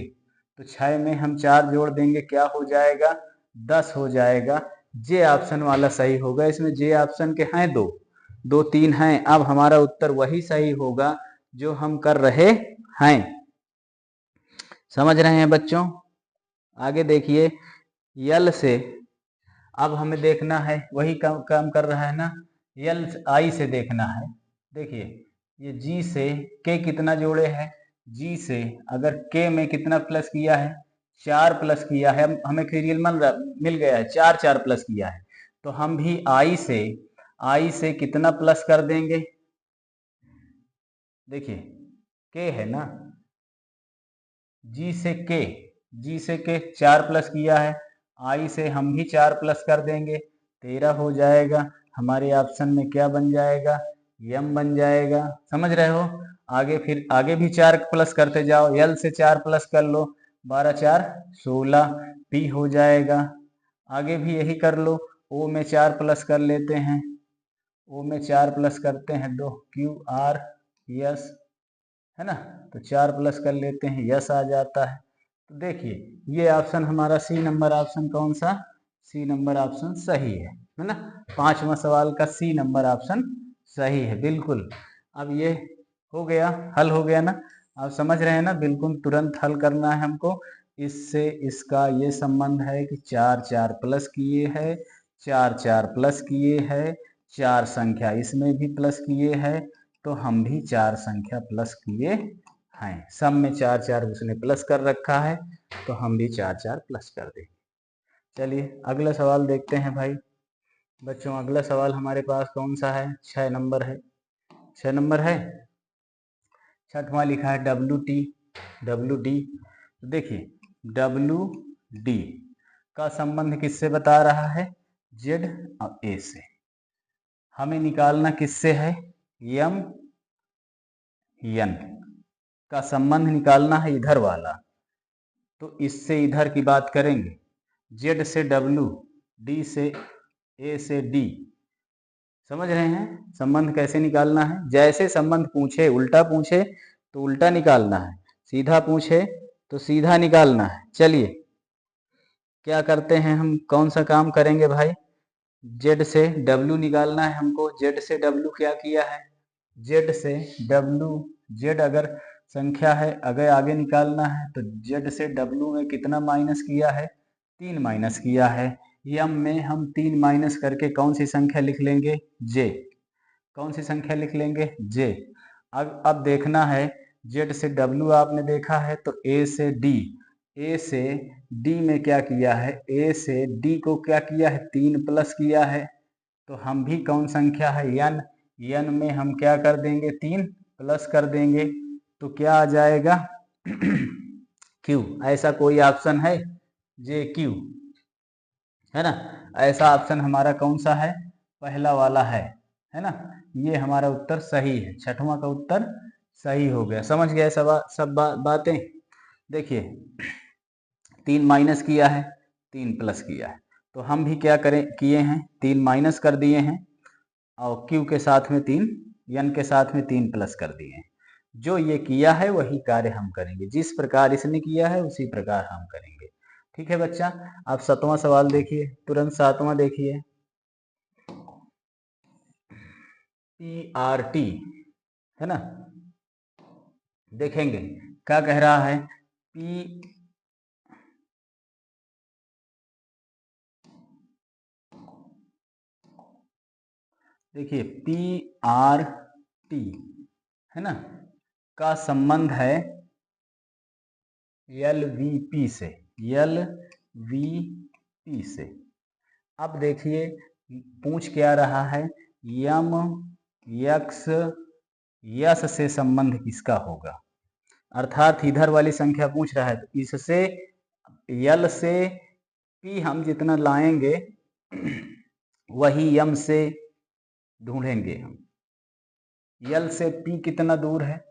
तो 6 में हम 4 जोड़ देंगे, क्या हो जाएगा, 10 हो जाएगा। J ऑप्शन वाला सही होगा। इसमें J ऑप्शन के हैं दो 3 हैं। अब हमारा उत्तर वही सही होगा जो हम कर रहे हैं। समझ रहे हैं बच्चों, आगे देखिए। L से अब हमें देखना है, वही काम कर रहा है ना, L I से देखना है। देखिए ये G से K कितना जोड़े है, G से अगर K में कितना प्लस किया है, 4 प्लस किया है, हमें क्लियर मिल गया है, 4 प्लस किया है। तो हम भी I से कितना प्लस कर देंगे, देखिए K है ना, G से K 4 प्लस किया है, I से हम भी 4 प्लस कर देंगे, 13 हो जाएगा। हमारे ऑप्शन में क्या बन जाएगा, M बन जाएगा। समझ रहे हो, आगे फिर आगे भी 4 प्लस करते जाओ, L से 4 प्लस कर लो, 12 4 16, P हो जाएगा। आगे भी यही कर लो, O में 4 प्लस कर लेते हैं, O में 4 प्लस करते हैं 2, Q R S है ना, तो 4 प्लस कर लेते हैं, यस आ जाता है। तो देखिए ये ऑप्शन हमारा सी नंबर ऑप्शन कौन सा, सी नंबर ऑप्शन सही है ना। 5वां सवाल का सी नंबर ऑप्शन सही है बिल्कुल। अब ये हो गया, हल हो गया ना, आप समझ रहे हैं ना, बिल्कुल तुरंत हल करना है हमको। इससे इसका ये संबंध है कि 4 4 प्लस किए है, 4 4 प्लस किए है, 4 संख्या इसमें भी प्लस किए है, तो हम भी 4 संख्या प्लस किए हैं। सब में 4 4 उसने प्लस कर रखा है, तो हम भी 4 4 प्लस कर देंगे। चलिए अगला सवाल देखते हैं भाई बच्चों। अगला सवाल हमारे पास कौन सा है, 6 नंबर है, 6 नंबर है। 6वां लिखा है WD। तो देखिए WD का संबंध किससे बता रहा है, Z और A से। हमें निकालना किससे है, M N का संबंध निकालना है, इधर वाला। तो इससे इधर की बात करेंगे, Z से W, D से A से D। समझ रहे हैं संबंध कैसे निकालना है, जैसे संबंध पूछे, उल्टा पूछे तो उल्टा निकालना है, सीधा पूछे तो सीधा निकालना है। चलिए क्या करते हैं हम, कौन सा काम करेंगे भाई, Z से W निकालना है हमको। Z से W क्या किया है, Z से W, Z अगर संख्या है, अगर आगे निकालना है तो Z से W में कितना माइनस किया है, 3 माइनस किया है। M में हम 3 माइनस करके कौन सी संख्या लिख लेंगे, J। कौन सी संख्या लिख लेंगे? जे। अब देखना है जेड से डब्ल्यू आपने देखा है, तो ए से डी, ए से डी में क्या किया है? ए से डी को क्या किया है? 3 प्लस किया है। तो हम भी कौन संख्या है? एन। एन में हम क्या कर देंगे? 3 प्लस कर देंगे, तो क्या आ जाएगा? क्यू। ऐसा कोई ऑप्शन है? जे क्यू, है ना? ऐसा ऑप्शन हमारा कौन सा है? पहला वाला है ना? ये हमारा उत्तर सही है, छठवां का उत्तर सही हो गया। समझ गए सब बातें? देखिए 3 माइनस किया है, 3 प्लस किया है, तो हम भी क्या करें किए हैं? 3 माइनस कर दिए हैं और क्यू के साथ में 3, एन के साथ में 3 प्लस कर दिए हैं। जो ये किया है वही कार्य हम करेंगे, जिस प्रकार इसने किया है उसी प्रकार हम करेंगे। ठीक है बच्चा, आप 7वां सवाल देखिए, तुरंत 7वां देखिए। PRT है ना, देखेंगे क्या कह रहा है। देखिए PRT है ना का संबंध है LVP से, LVP से। अब देखिए पूछ क्या रहा है, यम यक्स यस से संबंध किसका होगा? अर्थात इधर वाली संख्या पूछ रहा है, तो इससे यल से पी हम जितना लाएंगे वही यम से ढूंढेंगे हम। यल से पी कितना दूर है?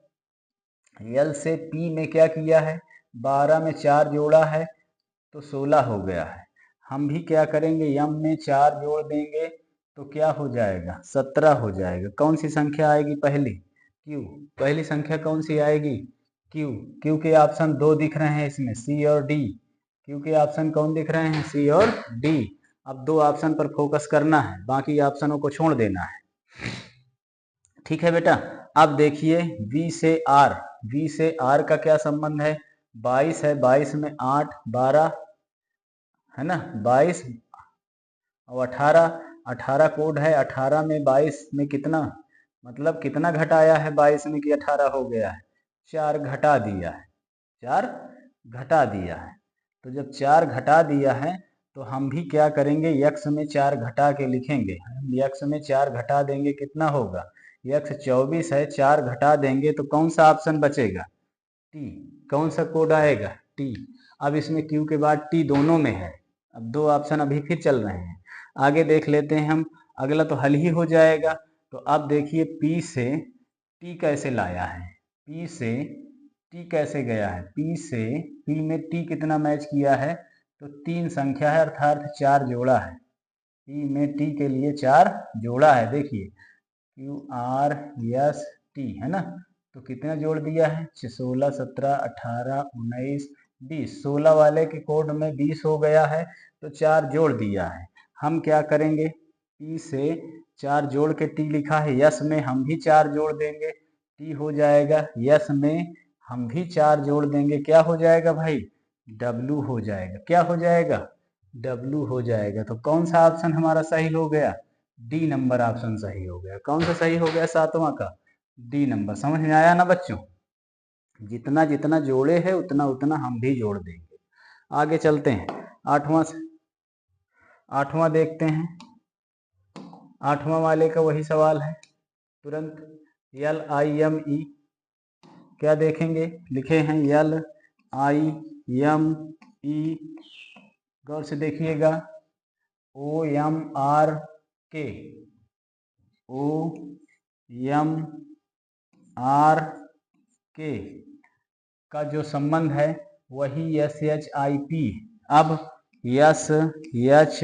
यल से पी में क्या किया है? 12 में 4 जोड़ा है तो 16 हो गया है। हम भी क्या करेंगे? यम में 4 जोड़ देंगे तो क्या हो जाएगा? 17 हो जाएगा। कौन सी संख्या आएगी पहली? क्यू। पहली संख्या कौन सी आएगी? क्यू। क्यू के ऑप्शन 2 दिख रहे हैं इसमें, सी और डी। क्यू के ऑप्शन कौन दिख रहे हैं? सी और डी। अब 2 ऑप्शन पर फोकस करना है, बाकी ऑप्शनों को छोड़ देना है। ठीक है बेटा। अब देखिए V से R, V से R का क्या संबंध है? 22 है, 22 में 8 12 है ना, 22 और 18, 18 कोड है, 18 में 22 में कितना, मतलब कितना घटाया है 22 में कि 18 हो गया है? 4 घटा दिया है, 4 घटा दिया है। तो जब 4 घटा दिया है तो हम भी क्या करेंगे? यक्स में 4 घटा के लिखेंगे। यक्स में 4 घटा देंगे, कितना होगा? यक्स 24 है, 4 घटा देंगे तो कौन सा ऑप्शन बचेगा? टी। कौन सा कोड आएगा? टी। अब इसमें क्यू के बाद टी दोनों में है। अब 2 ऑप्शन अभी फिर चल रहे हैं, आगे देख लेते हैं हम। अगला तो हल ही हो जाएगा। तो अब देखिए पी से टी कैसे लाया है, पी से टी कैसे गया है? पी से पी में टी कितना मैच किया है? तो 3 संख्या है, अर्थात 4 जोड़ा है। पी में टी के लिए 4 जोड़ा है। देखिए QRST है ना, तो कितना जोड़ दिया है? 16 17 18 19 20। 16 वाले के कोड में 20 हो गया है तो 4 जोड़ दिया है। हम क्या करेंगे? P से 4 जोड़ के T लिखा है, यस में हम भी 4 जोड़ देंगे, T हो जाएगा। यस में हम भी 4 जोड़ देंगे, क्या हो जाएगा भाई? W हो जाएगा। क्या हो जाएगा? W हो जाएगा। तो कौन सा ऑप्शन हमारा सही हो गया? डी नंबर ऑप्शन सही हो गया। कौन सा सही हो गया 7वां का? D number. समझ में आया ना बच्चों? जितना जितना जोड़े है उतना उतना हम भी जोड़ देंगे। आगे चलते हैं, 8वां देखते हैं। 8वां वाले का वही सवाल है, तुरंत LIME क्या देखेंगे? लिखे हैं LIME, गौर से देखिएगा। OMRK, OMRK का जो संबंध है वही SHIP। अब SHIP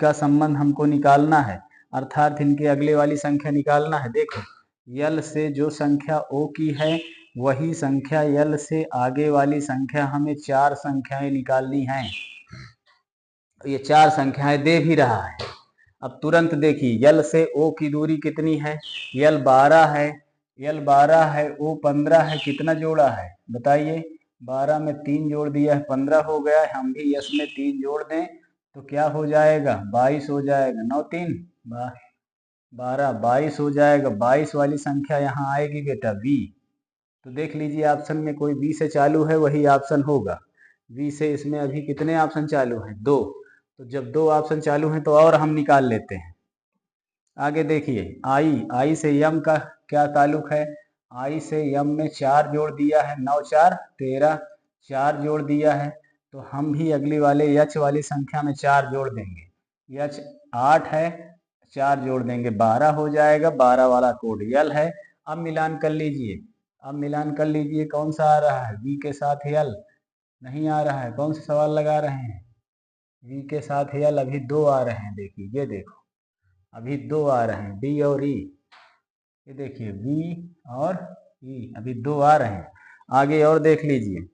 का संबंध हमको निकालना है, अर्थात इनके अगले वाली संख्या निकालना है। देखो यल से जो संख्या O की है वही संख्या यल से आगे वाली संख्या, हमें 4 संख्याएं निकालनी हैं। ये 4 संख्याएं दे भी रहा है। अब तुरंत देखिए यल से O की दूरी कितनी है? यल 12 है, यल 12 है, O 15 है, कितना जोड़ा है बताइए? 12 में 3 जोड़ दिया है, 15 हो गया है। हम भी यस में 3 जोड़ दें तो क्या हो जाएगा? 22 हो जाएगा। 9 3 12 22 हो जाएगा। 22 वाली संख्या यहाँ आएगी बेटा बी। तो देख लीजिए ऑप्शन में कोई बी से चालू है वही ऑप्शन होगा। बी से इसमें अभी कितने ऑप्शन चालू हैं? 2। तो जब 2 ऑप्शन चालू हैं तो और हम निकाल लेते हैं। आगे देखिए आई से यम का क्या ताल्लुक है? आई से यम में 4 जोड़ दिया है, 9 4 13, 4 जोड़ दिया है। तो हम भी अगली वाले यच वाली संख्या में 4 जोड़ देंगे। यच 8 है, 4 जोड़ देंगे 12 हो जाएगा। 12 वाला कोड यल है। अब मिलान कर लीजिए। अब मिलान कर लीजिए कौन सा आ रहा है? वी के साथ यल नहीं आ रहा है। कौन सा सवाल लगा रहे हैं? वी के साथ यल अभी 2 आ रहे हैं। देखिए ये देखो अभी 2 आ रहे हैं, डी और ई। ये देखिए वी और ई अभी 2 आ रहे हैं। आगे और देख लीजिए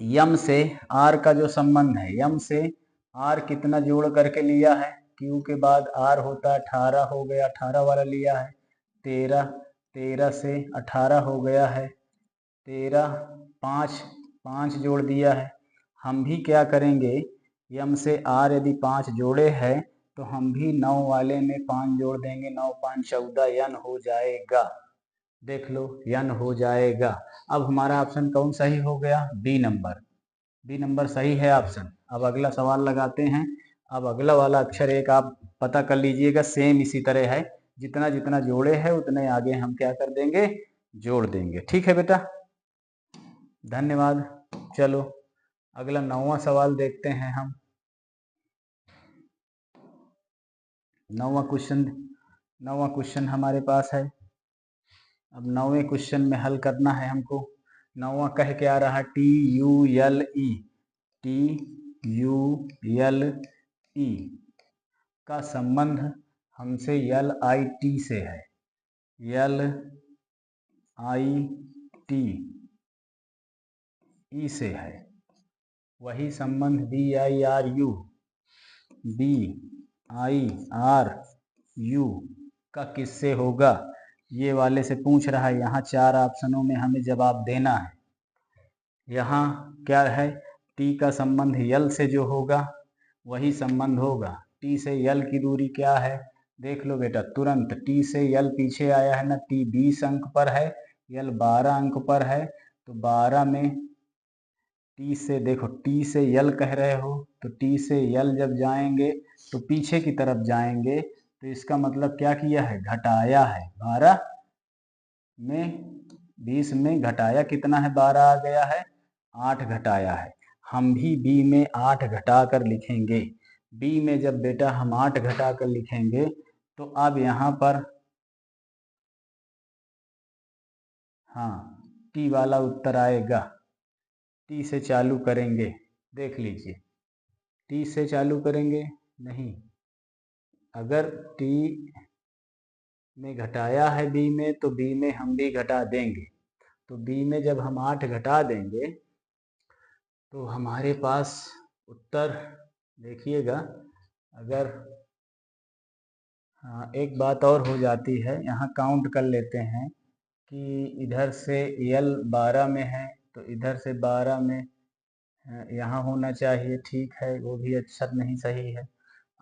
यम से आर का जो संबंध है, यम से आर कितना जोड़ करके लिया है? क्यू के बाद आर होता है 18 हो गया, 18 वाला लिया है। 13, 13 से 18 हो गया है। 13 5 5 जोड़ दिया है। हम भी क्या करेंगे? यम से आर यदि 5 जोड़े हैं तो हम भी 9 वाले में 5 जोड़ देंगे। 9 5 14 यन हो जाएगा। देख लो यन हो जाएगा। अब हमारा ऑप्शन कौन सही हो गया? B number. बी नंबर सही है ऑप्शन। अब अगला सवाल लगाते हैं। अब अगला वाला अक्षर एक आप पता कर लीजिएगा, सेम इसी तरह है। जितना जितना जोड़े है उतने आगे हम क्या कर देंगे? जोड़ देंगे। ठीक है बेटा, धन्यवाद। चलो अगला 9वां सवाल देखते हैं हम। 9वां क्वेश्चन हमारे पास है। अब 9वें क्वेश्चन में हल करना है हमको। 9वां कह के आ रहा है T U L E. T U L E का संबंध हमसे एल आई टी से है। एल आई टी ई से है। वही संबंध B I R U, B I R U का किससे होगा? ये वाले से पूछ रहा है। यहाँ 4 ऑप्शनों में हमें जवाब देना है। यहाँ क्या है? टी का संबंध यल से जो होगा वही संबंध होगा। टी से यल की दूरी क्या है? देख लो बेटा तुरंत। टी से यल पीछे आया है ना। टी 20 अंक पर है, यल 12 अंक पर है। तो 12 में टी से देखो, टी से यल कह रहे हो तो टी से यल जब जाएंगे तो पीछे की तरफ जाएंगे। तो इसका मतलब क्या किया है? घटाया है। 12 में 20 में घटाया कितना है? 12 आ गया है। 8 घटाया है। हम भी बी में 8 घटा कर लिखेंगे। बी में जब बेटा हम 8 घटा कर लिखेंगे तो अब यहाँ पर हाँ टी वाला उत्तर आएगा। टी से चालू करेंगे। देख लीजिए टी से चालू करेंगे नहीं, अगर टी में घटाया है बी में तो बी में हम भी घटा देंगे। तो बी में जब हम 8 घटा देंगे तो हमारे पास उत्तर देखिएगा। अगर हाँ एक बात और हो जाती है, यहाँ काउंट कर लेते हैं कि इधर से यल 12 में है तो इधर से 12 में यहाँ होना चाहिए। ठीक है, वो भी अक्षर नहीं सही है।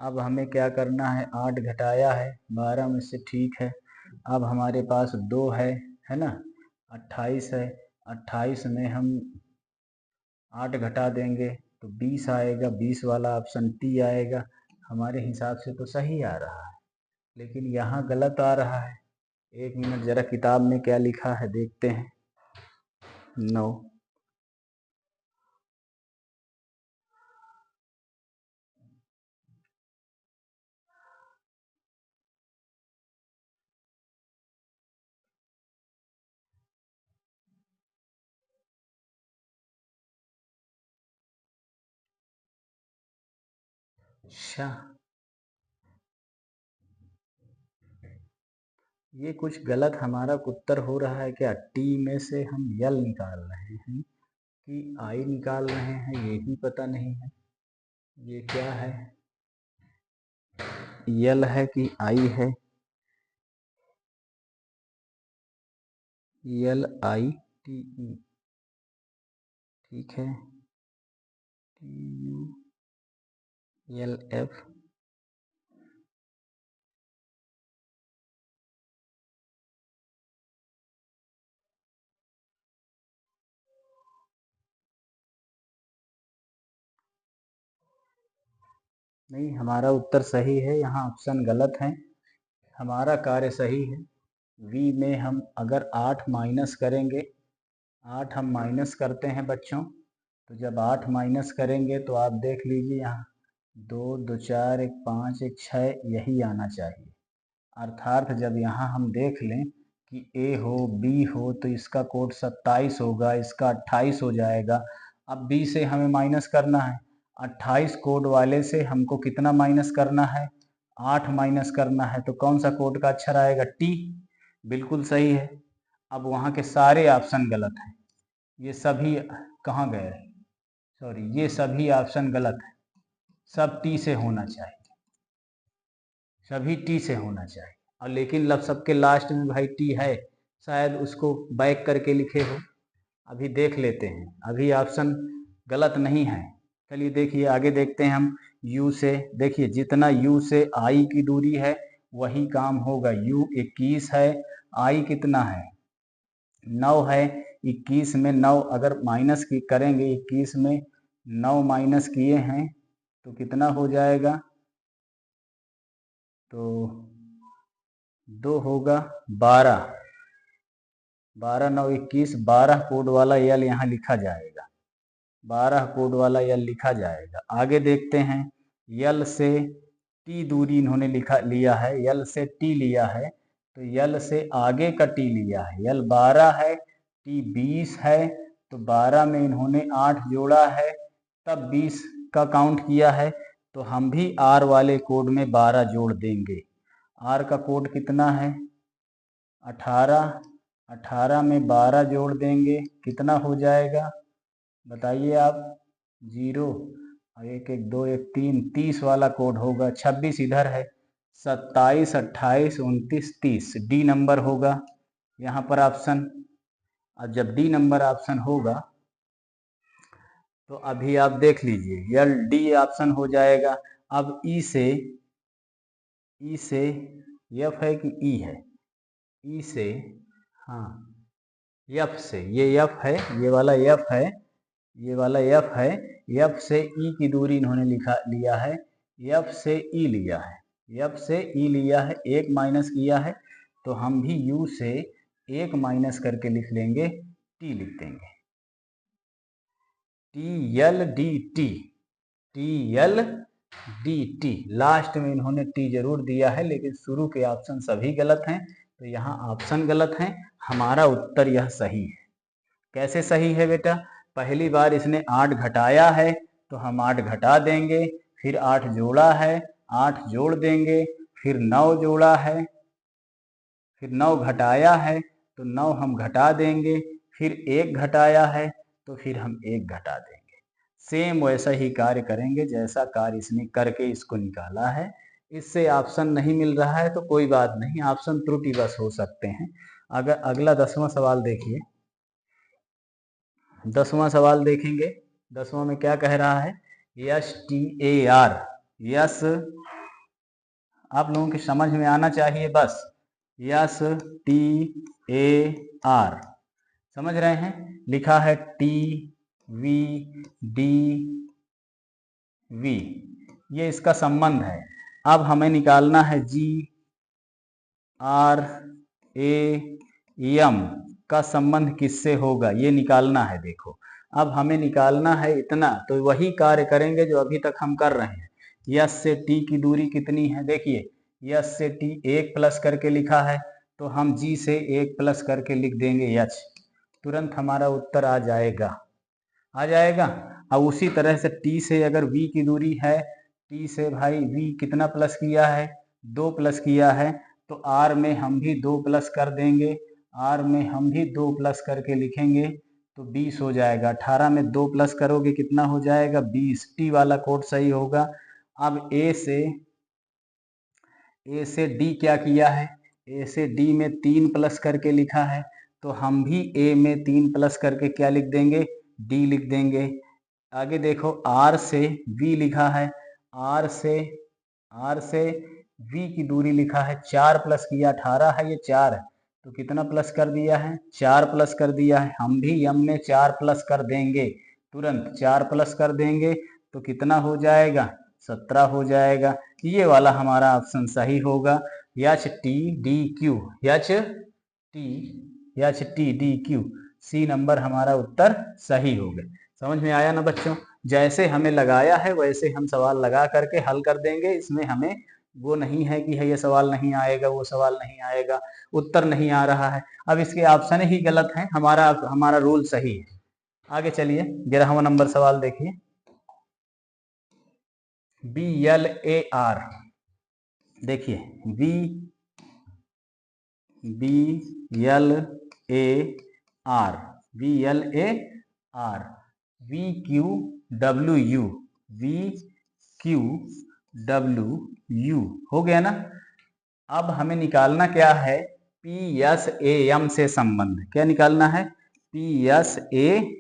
अब हमें क्या करना है? 8 घटाया है 12 में से। ठीक है, अब हमारे पास 2 है ना। 28 है। 28 में हम 8 घटा देंगे तो 20 आएगा। 20 वाला ऑप्शन टी आएगा। हमारे हिसाब से तो सही आ रहा है, लेकिन यहाँ गलत आ रहा है। 1 मिनट जरा किताब में क्या लिखा है देखते हैं। 9 अच्छा, ये कुछ गलत हमारा उत्तर हो रहा है क्या? टी में से हम यल निकाल रहे हैं कि आई निकाल रहे हैं, ये ही पता नहीं है। ये क्या है? यल है कि आई है? यल आई टी ई। ठीक है, टी यू एल एफ नहीं, हमारा उत्तर सही है, यहाँ ऑप्शन गलत है। हमारा कार्य सही है। v में हम अगर 8 माइनस करेंगे, 8 हम माइनस करते हैं बच्चों, तो जब 8 माइनस करेंगे तो आप देख लीजिए यहाँ 2 2 4 1 5 1 6 यही आना चाहिए। अर्थात जब यहाँ हम देख लें कि a हो b हो तो इसका कोड 27 होगा, इसका 28 हो जाएगा। अब b से हमें माइनस करना है, 28 कोड वाले से हमको कितना माइनस करना है, 8 माइनस करना है। तो कौन सा कोड का अक्षर आएगा, t। बिल्कुल सही है। अब वहाँ के सारे ऑप्शन गलत हैं, ये सभी कहाँ गए, सॉरी ये सभी ऑप्शन गलत है, सब टी से होना चाहिए, सभी टी से होना चाहिए। और लेकिन लब सबके लास्ट में भाई टी है, शायद उसको बैक करके लिखे हो। अभी देख लेते हैं, अभी ऑप्शन गलत नहीं है। चलिए देखिए आगे देखते हैं हम। u से देखिए, जितना u से i की दूरी है वही काम होगा। u 21 है, i कितना है 9 है। 21 में 9 अगर माइनस की करेंगे, 21 में 9 माइनस किए हैं तो कितना हो जाएगा, तो 2 होगा 12, 12 9 21, 12 कोड वाला यल यहाँ लिखा जाएगा, 12 कोड वाला यल लिखा जाएगा। आगे देखते हैं, यल से टी दूरी इन्होंने लिया है, यल से टी लिया है, तो यल से आगे का टी लिया है। यल 12 है, टी 20 है, तो 12 में इन्होंने 8 जोड़ा है, तब 20 का काउंट किया है। तो हम भी आर वाले कोड में 12 जोड़ देंगे। आर का कोड कितना है 18, 18 में 12 जोड़ देंगे, कितना हो जाएगा बताइए आप, 0 और 1 1 2 1 3, 30 वाला कोड होगा। 26 इधर है, 27 28 29 30 डी नंबर होगा यहाँ पर ऑप्शन। और जब डी नंबर ऑप्शन होगा तो अभी आप देख लीजिए यल डी ऑप्शन हो जाएगा। अब ई से एफ है कि ई है, ई से, हाँ एफ से, ये एफ है, ये वाला एफ है, ये वाला एफ है। एफ से ई की दूरी इन्होंने लिया है, एफ से ई लिया है, एफ से ई लिया है, 1 माइनस किया है, तो हम भी यू से 1 माइनस करके लिख लेंगे, टी लिख देंगे, T L D T, T L D T. Last में इन्होंने टी जरूर दिया है, लेकिन शुरू के ऑप्शन सभी गलत हैं, तो यहाँ ऑप्शन गलत हैं। हमारा उत्तर यह सही है। कैसे सही है बेटा, पहली बार इसने 8 घटाया है तो हम 8 घटा देंगे, फिर 8 जोड़ा है, 8 जोड़ देंगे, फिर 9 जोड़ा है, फिर 9 घटाया है तो 9 हम घटा देंगे, फिर 1 घटाया है तो फिर हम 1 घटा देंगे। सेम वैसा ही कार्य करेंगे जैसा कार्य इसने करके इसको निकाला है। इससे ऑप्शन नहीं मिल रहा है तो कोई बात नहीं, ऑप्शन त्रुटिवश हो सकते हैं। अगर अगला 10वां सवाल देखिए, 10वां सवाल देखेंगे। 10वां में क्या कह रहा है, yes T A R, yes आप लोगों की समझ में आना चाहिए बस, यस टी ए आर समझ रहे हैं, लिखा है टी वी डी वी, ये इसका संबंध है। अब हमें निकालना है जी आर ए एम का संबंध किससे होगा, ये निकालना है। देखो अब हमें निकालना है इतना, तो वही कार्य करेंगे जो अभी तक हम कर रहे हैं। यस से टी की दूरी कितनी है, देखिए यस से टी 1 प्लस करके लिखा है, तो हम जी से 1 प्लस करके लिख देंगे एच, तुरंत हमारा उत्तर आ जाएगा, आ जाएगा। अब उसी तरह से टी से अगर वी की दूरी है, टी से भाई वी कितना प्लस किया है, 2 प्लस किया है, तो आर में हम भी 2 प्लस कर देंगे, आर में हम भी 2 प्लस करके लिखेंगे तो 20 हो जाएगा। 18 में 2 प्लस करोगे कितना हो जाएगा 20, टी वाला कोड सही होगा। अब ए से डी क्या किया है, ए से डी में 3 प्लस करके लिखा है, तो हम भी ए में 3 प्लस करके क्या लिख देंगे, डी लिख देंगे। आगे देखो आर से वी लिखा है, आर से वी की दूरी लिखा है, 4 प्लस किया, 18 है, ये 4 है, तो कितना प्लस कर दिया है, 4 प्लस कर दिया है। हम भी यम में 4 प्लस कर देंगे, तुरंत 4 प्लस कर देंगे तो कितना हो जाएगा, 17 हो जाएगा। ये वाला हमारा ऑप्शन सही होगा। H T D Q, H T D Q, C number हमारा उत्तर सही हो गया। समझ में आया ना बच्चों? जैसे हमें लगाया है वैसे हम सवाल लगा करके हल कर देंगे। इसमें हमें वो नहीं है कि है ये सवाल नहीं आएगा, वो सवाल नहीं आएगा, उत्तर नहीं आ रहा है। अब इसके ऑप्शन ही गलत हैं, हमारा रूल सही है। आगे चलिए 11वां नंबर सवाल देखिए। BLAR, देखिए BLAR, VQWU हो गया ना। अब हमें निकालना क्या है? PSAM से संबंध। क्या निकालना है? PSAM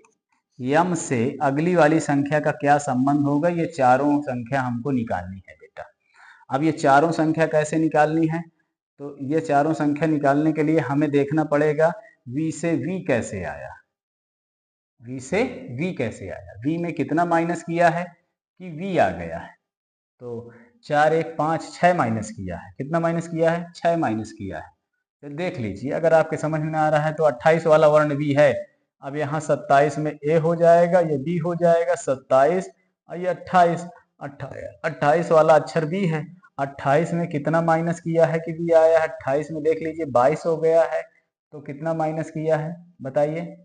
से अगली वाली संख्या का क्या संबंध होगा? ये चारों संख्या हमको निकालनी है बेटा। अब ये चारों संख्या कैसे निकालनी है? तो ये चारों संख्या निकालने के लिए हमें देखना पड़ेगा V से V कैसे आया, V से V कैसे आया, V में कितना माइनस किया है कि V आ गया है। तो 4 1 5 6 माइनस किया है। कितना माइनस किया है? 6 माइनस किया है। तो देख लीजिए, अगर आपके समझ में आ रहा है तो 28 वाला वर्ण भी है। अब यहाँ 27 में ए हो जाएगा, ये बी हो जाएगा, 27 और ये 28, 28 वाला अक्षर बी है। 28 में कितना माइनस किया है कि बी आया है? 28 में देख लीजिए 22 हो गया है। तो कितना माइनस किया है बताइए?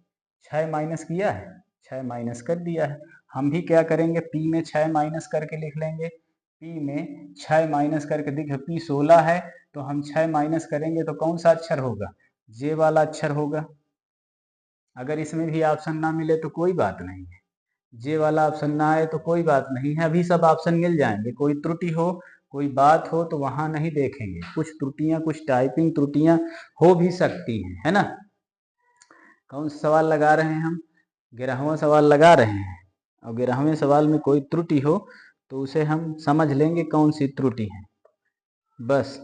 6 माइनस किया है, 6 माइनस कर दिया है। हम भी क्या करेंगे? पी में 6 माइनस करके लिख लेंगे। पी में 6 माइनस करके, देखिए पी 16 है तो हम 6 माइनस करेंगे तो कौन सा अक्षर होगा? जे वाला अक्षर होगा। अगर इसमें भी ऑप्शन ना मिले तो कोई बात नहीं है, जे वाला ऑप्शन ना आए तो कोई बात नहीं है, अभी सब ऑप्शन मिल जाएंगे। कोई त्रुटि हो, कोई बात हो तो वहां नहीं देखेंगे। कुछ त्रुटियां, कुछ टाइपिंग त्रुटियां हो भी सकती हैं, है ना। कौन सा सवाल लगा रहे हैं हम? 11वां सवाल लगा रहे हैं। और 11वें सवाल में कोई त्रुटि हो तो उसे हम समझ लेंगे कौन सी त्रुटि है, बस।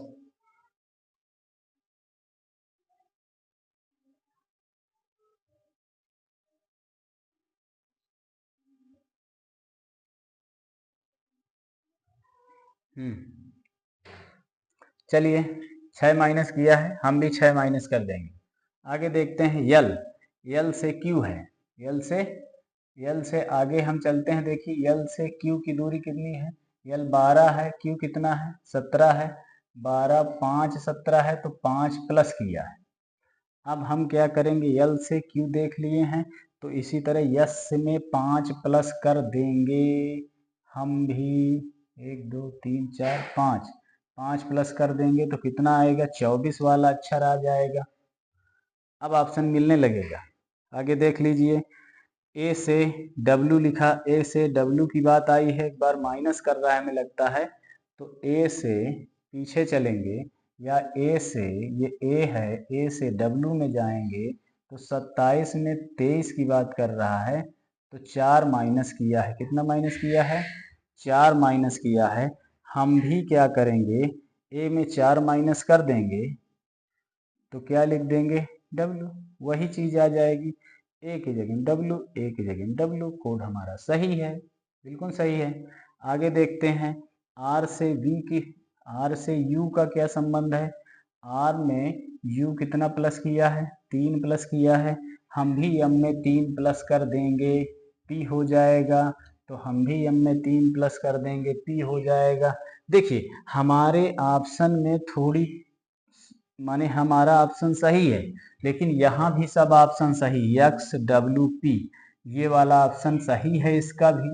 चलिए 6 माइनस किया है, हम भी 6 माइनस कर देंगे। आगे देखते हैं यल, यल से क्यू है, यल से आगे हम चलते हैं। देखिए यल से क्यू की दूरी कितनी है? यल 12 है, क्यू कितना है? 17 है। 12 5 17 है तो 5 प्लस किया है। अब हम क्या करेंगे? यल से क्यू देख लिए हैं तो इसी तरह यस में 5 प्लस कर देंगे हम भी। 1 2 3 4 5, 5 प्लस कर देंगे तो कितना आएगा? 24 वाला अक्षर आ जाएगा। अब ऑप्शन मिलने लगेगा। आगे देख लीजिए, ए से डब्ल्यू लिखा, ए से डब्ल्यू की बात आई है, एक बार माइनस कर रहा है हमें लगता है। तो ए से पीछे चलेंगे या ए से, ये ए है, ए से डब्ल्यू में जाएंगे तो 27 में 23 की बात कर रहा है तो 4 माइनस किया है। कितना माइनस किया है? 4 माइनस किया है। हम भी क्या करेंगे? ए में 4 माइनस कर देंगे तो क्या लिख देंगे? डब्ल्यू, वही चीज आ जाएगी। ए की जगह डब्ल्यू, ए की जगह डब्ल्यू, कोड हमारा सही है, बिल्कुल सही है। आगे देखते हैं आर से वी की, आर से यू का क्या संबंध है? आर में यू कितना प्लस किया है? 3 प्लस किया है। हम भी एम में 3 प्लस कर देंगे, पी हो जाएगा। तो हम भी एम में 3 प्लस कर देंगे, पी हो जाएगा। देखिए हमारे ऑप्शन में थोड़ी, माने हमारा ऑप्शन सही है लेकिन यहाँ भी सब ऑप्शन सही, एक्स डब्ल्यू पी, ये वाला ऑप्शन सही है, इसका भी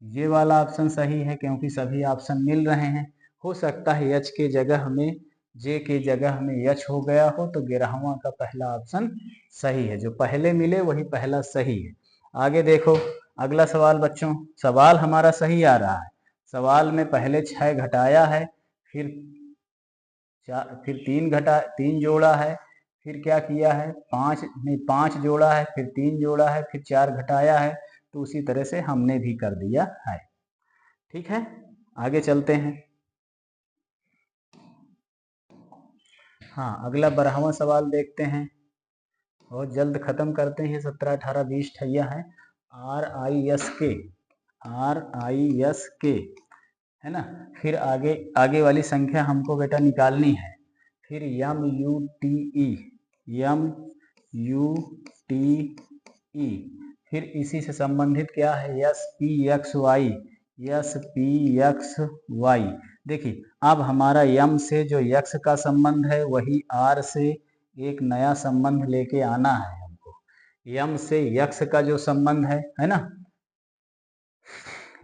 ये वाला ऑप्शन सही है क्योंकि सभी ऑप्शन मिल रहे हैं। हो सकता है एच के जगह हमें, जे के जगह हमें एच हो गया हो तो 11वां का पहला ऑप्शन सही है। जो पहले मिले वही पहला सही है। आगे देखो अगला सवाल बच्चों, सवाल हमारा सही आ रहा है। सवाल में पहले 6 घटाया है, फिर फिर 3 जोड़ा है, फिर क्या किया है? 5 नहीं, 5 जोड़ा है, फिर 3 जोड़ा है, फिर 4 घटाया है। तो उसी तरह से हमने भी कर दिया है। ठीक है, आगे चलते हैं। हाँ, अगला 12वां सवाल देखते हैं, बहुत जल्द खत्म करते हैं। 17 18 20 ठैया है। RISK, RISK, है ना। फिर आगे वाली संख्या हमको बेटा निकालनी है। फिर MUTE, फिर इसी से संबंधित क्या है SPXY। देखिए अब हमारा यम से जो यक्स का संबंध है वही आर से एक नया संबंध लेके आना है हमको। यम से यक्स का जो संबंध है ना,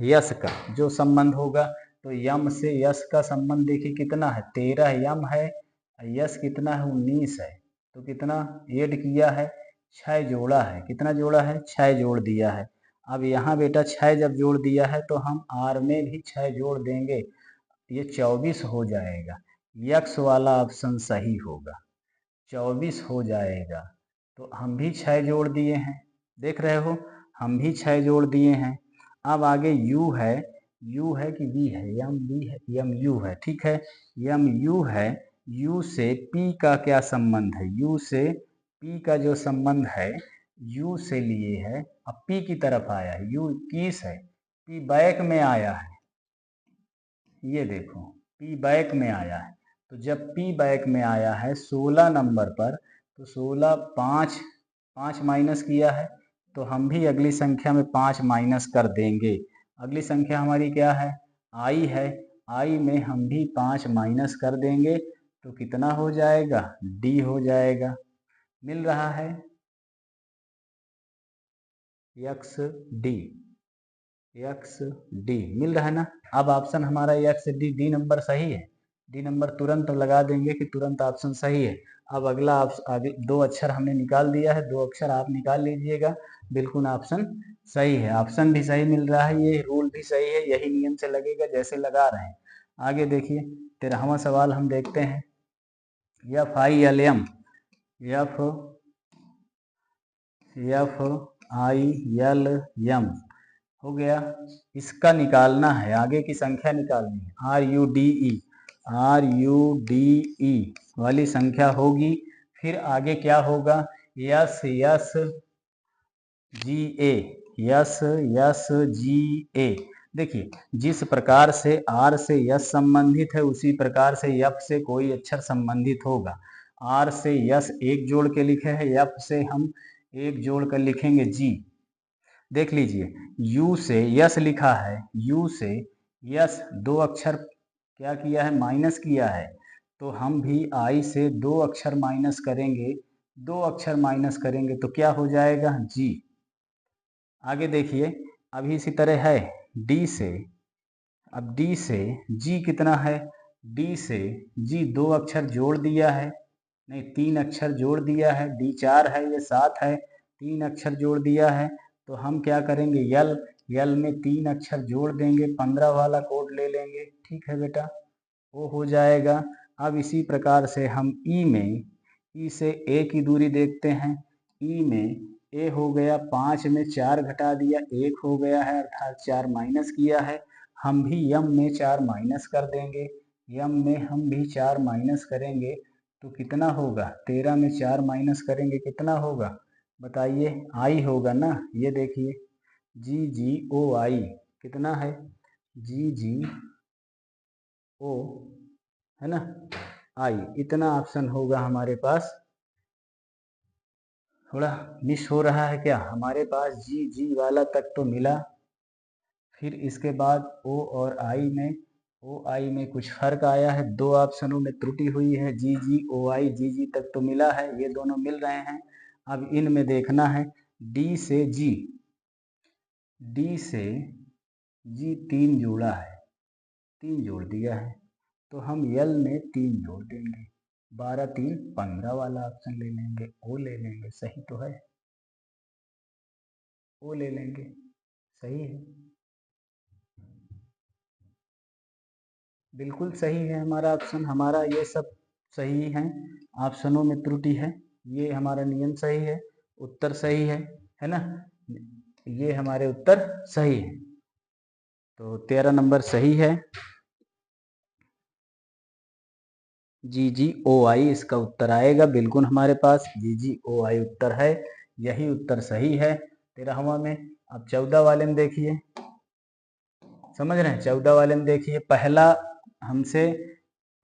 यश का जो संबंध होगा, तो यम से यश का संबंध देखिए कितना है 13 यम है, यश कितना है 19 है, तो कितना ऐड किया है 6 जोड़ा है। कितना जोड़ा है 6 जोड़ दिया है। अब यहाँ बेटा 6 जब जोड़ दिया है तो हम आर में भी 6 जोड़ देंगे, ये 24 हो जाएगा। यक्स वाला ऑप्शन सही होगा, 24 हो जाएगा। तो हम भी 6 जोड़ दिए हैं, देख रहे हो, हम भी 6 जोड़ दिए हैं। अब आगे यू है कि वी है, यम वी है, यम यू है, ठीक है, यम यू है। यू से पी का क्या संबंध है, यू से पी का जो संबंध है, यू से लिए है, अब पी की तरफ आया है, यू 21 है, पी बैक में आया है, ये देखो पी बैक में आया है। तो जब पी बैक में आया है 16 नंबर पर, तो 16 5 माइनस किया है, तो हम भी अगली संख्या में 5 माइनस कर देंगे। अगली संख्या हमारी क्या है आई है, आई में हम भी 5 माइनस कर देंगे, तो कितना हो जाएगा डी हो जाएगा। मिल रहा है यक्स डी मिल रहा है ना। अब ऑप्शन हमारा यक्स डी नंबर सही है, डी नंबर तुरंत लगा देंगे कि तुरंत ऑप्शन सही है। अब अगला आगे 2 अक्षर हमने निकाल दिया है, 2 अक्षर आप निकाल लीजिएगा, बिल्कुल ऑप्शन सही है, ऑप्शन भी सही मिल रहा है, ये रूल भी सही है, यही नियम से लगेगा जैसे लगा रहे हैं। आगे देखिए 13वां सवाल हम देखते हैं। FILM हो गया, इसका निकालना है, आगे की संख्या निकालनी है। RUDE वाली संख्या होगी। फिर आगे क्या होगा SGA। देखिए जिस प्रकार से आर से यस संबंधित है उसी प्रकार से यफ से कोई अक्षर संबंधित होगा। आर से यस एक जोड़ के लिखे हैं, यफ से हम एक जोड़ कर लिखेंगे जी। देख लीजिए यू से यस लिखा है, यू से यस 2 अक्षर क्या किया है माइनस किया है, तो हम भी आई से 2 अक्षर माइनस करेंगे, 2 अक्षर माइनस करेंगे तो क्या हो जाएगा जी। आगे देखिए अभी इसी तरह है डी से, अब डी से जी कितना है, डी से जी 2 अक्षर जोड़ दिया है, नहीं 3 अक्षर जोड़ दिया है, डी 4 है ये 7 है, 3 अक्षर जोड़ दिया है, तो हम क्या करेंगे यल में 3 अक्षर जोड़ देंगे, 15 वाला कोड ले लेंगे, ठीक है बेटा, वो हो जाएगा। अब इसी प्रकार से हम ई से ए की दूरी देखते हैं, ई में ए हो गया 5 में 4 घटा दिया 1 हो गया है, अर्थात 4 माइनस किया है। हम भी यम में 4 माइनस कर देंगे, यम में हम भी 4 माइनस करेंगे तो कितना होगा 13 में 4 माइनस करेंगे कितना होगा बताइए, आई होगा ना। ये देखिए GGOI कितना है GGO है ना आई, इतना ऑप्शन होगा हमारे पास। थोड़ा मिस हो रहा है क्या, हमारे पास जी वाला तक तो मिला, फिर इसके बाद ओ आई में कुछ फर्क आया है, 2 ऑप्शनों में त्रुटि हुई है, GGOI जी तक तो मिला है, ये दोनों मिल रहे हैं। अब इनमें देखना है डी से जी 3 जोड़ा है, 3 जोड़ दिया है, तो हम यल में 3 जोड़ देंगे, 12 3 15 वाला ऑप्शन ले लेंगे, ओ ले लेंगे, सही तो है, ओ ले लेंगे, सही है, बिल्कुल सही है हमारा ऑप्शन, हमारा ये सब सही है, ऑप्शनों में त्रुटि है, ये हमारा नियम सही है, उत्तर सही है ना, ये हमारे उत्तर सही है, तो 13 नंबर सही है, GGOI इसका उत्तर आएगा, बिल्कुल हमारे पास GGOI उत्तर है, यही उत्तर सही है 13वां में। अब 14 वाले में देखिए समझ रहे हैं। 14 वाले में देखिए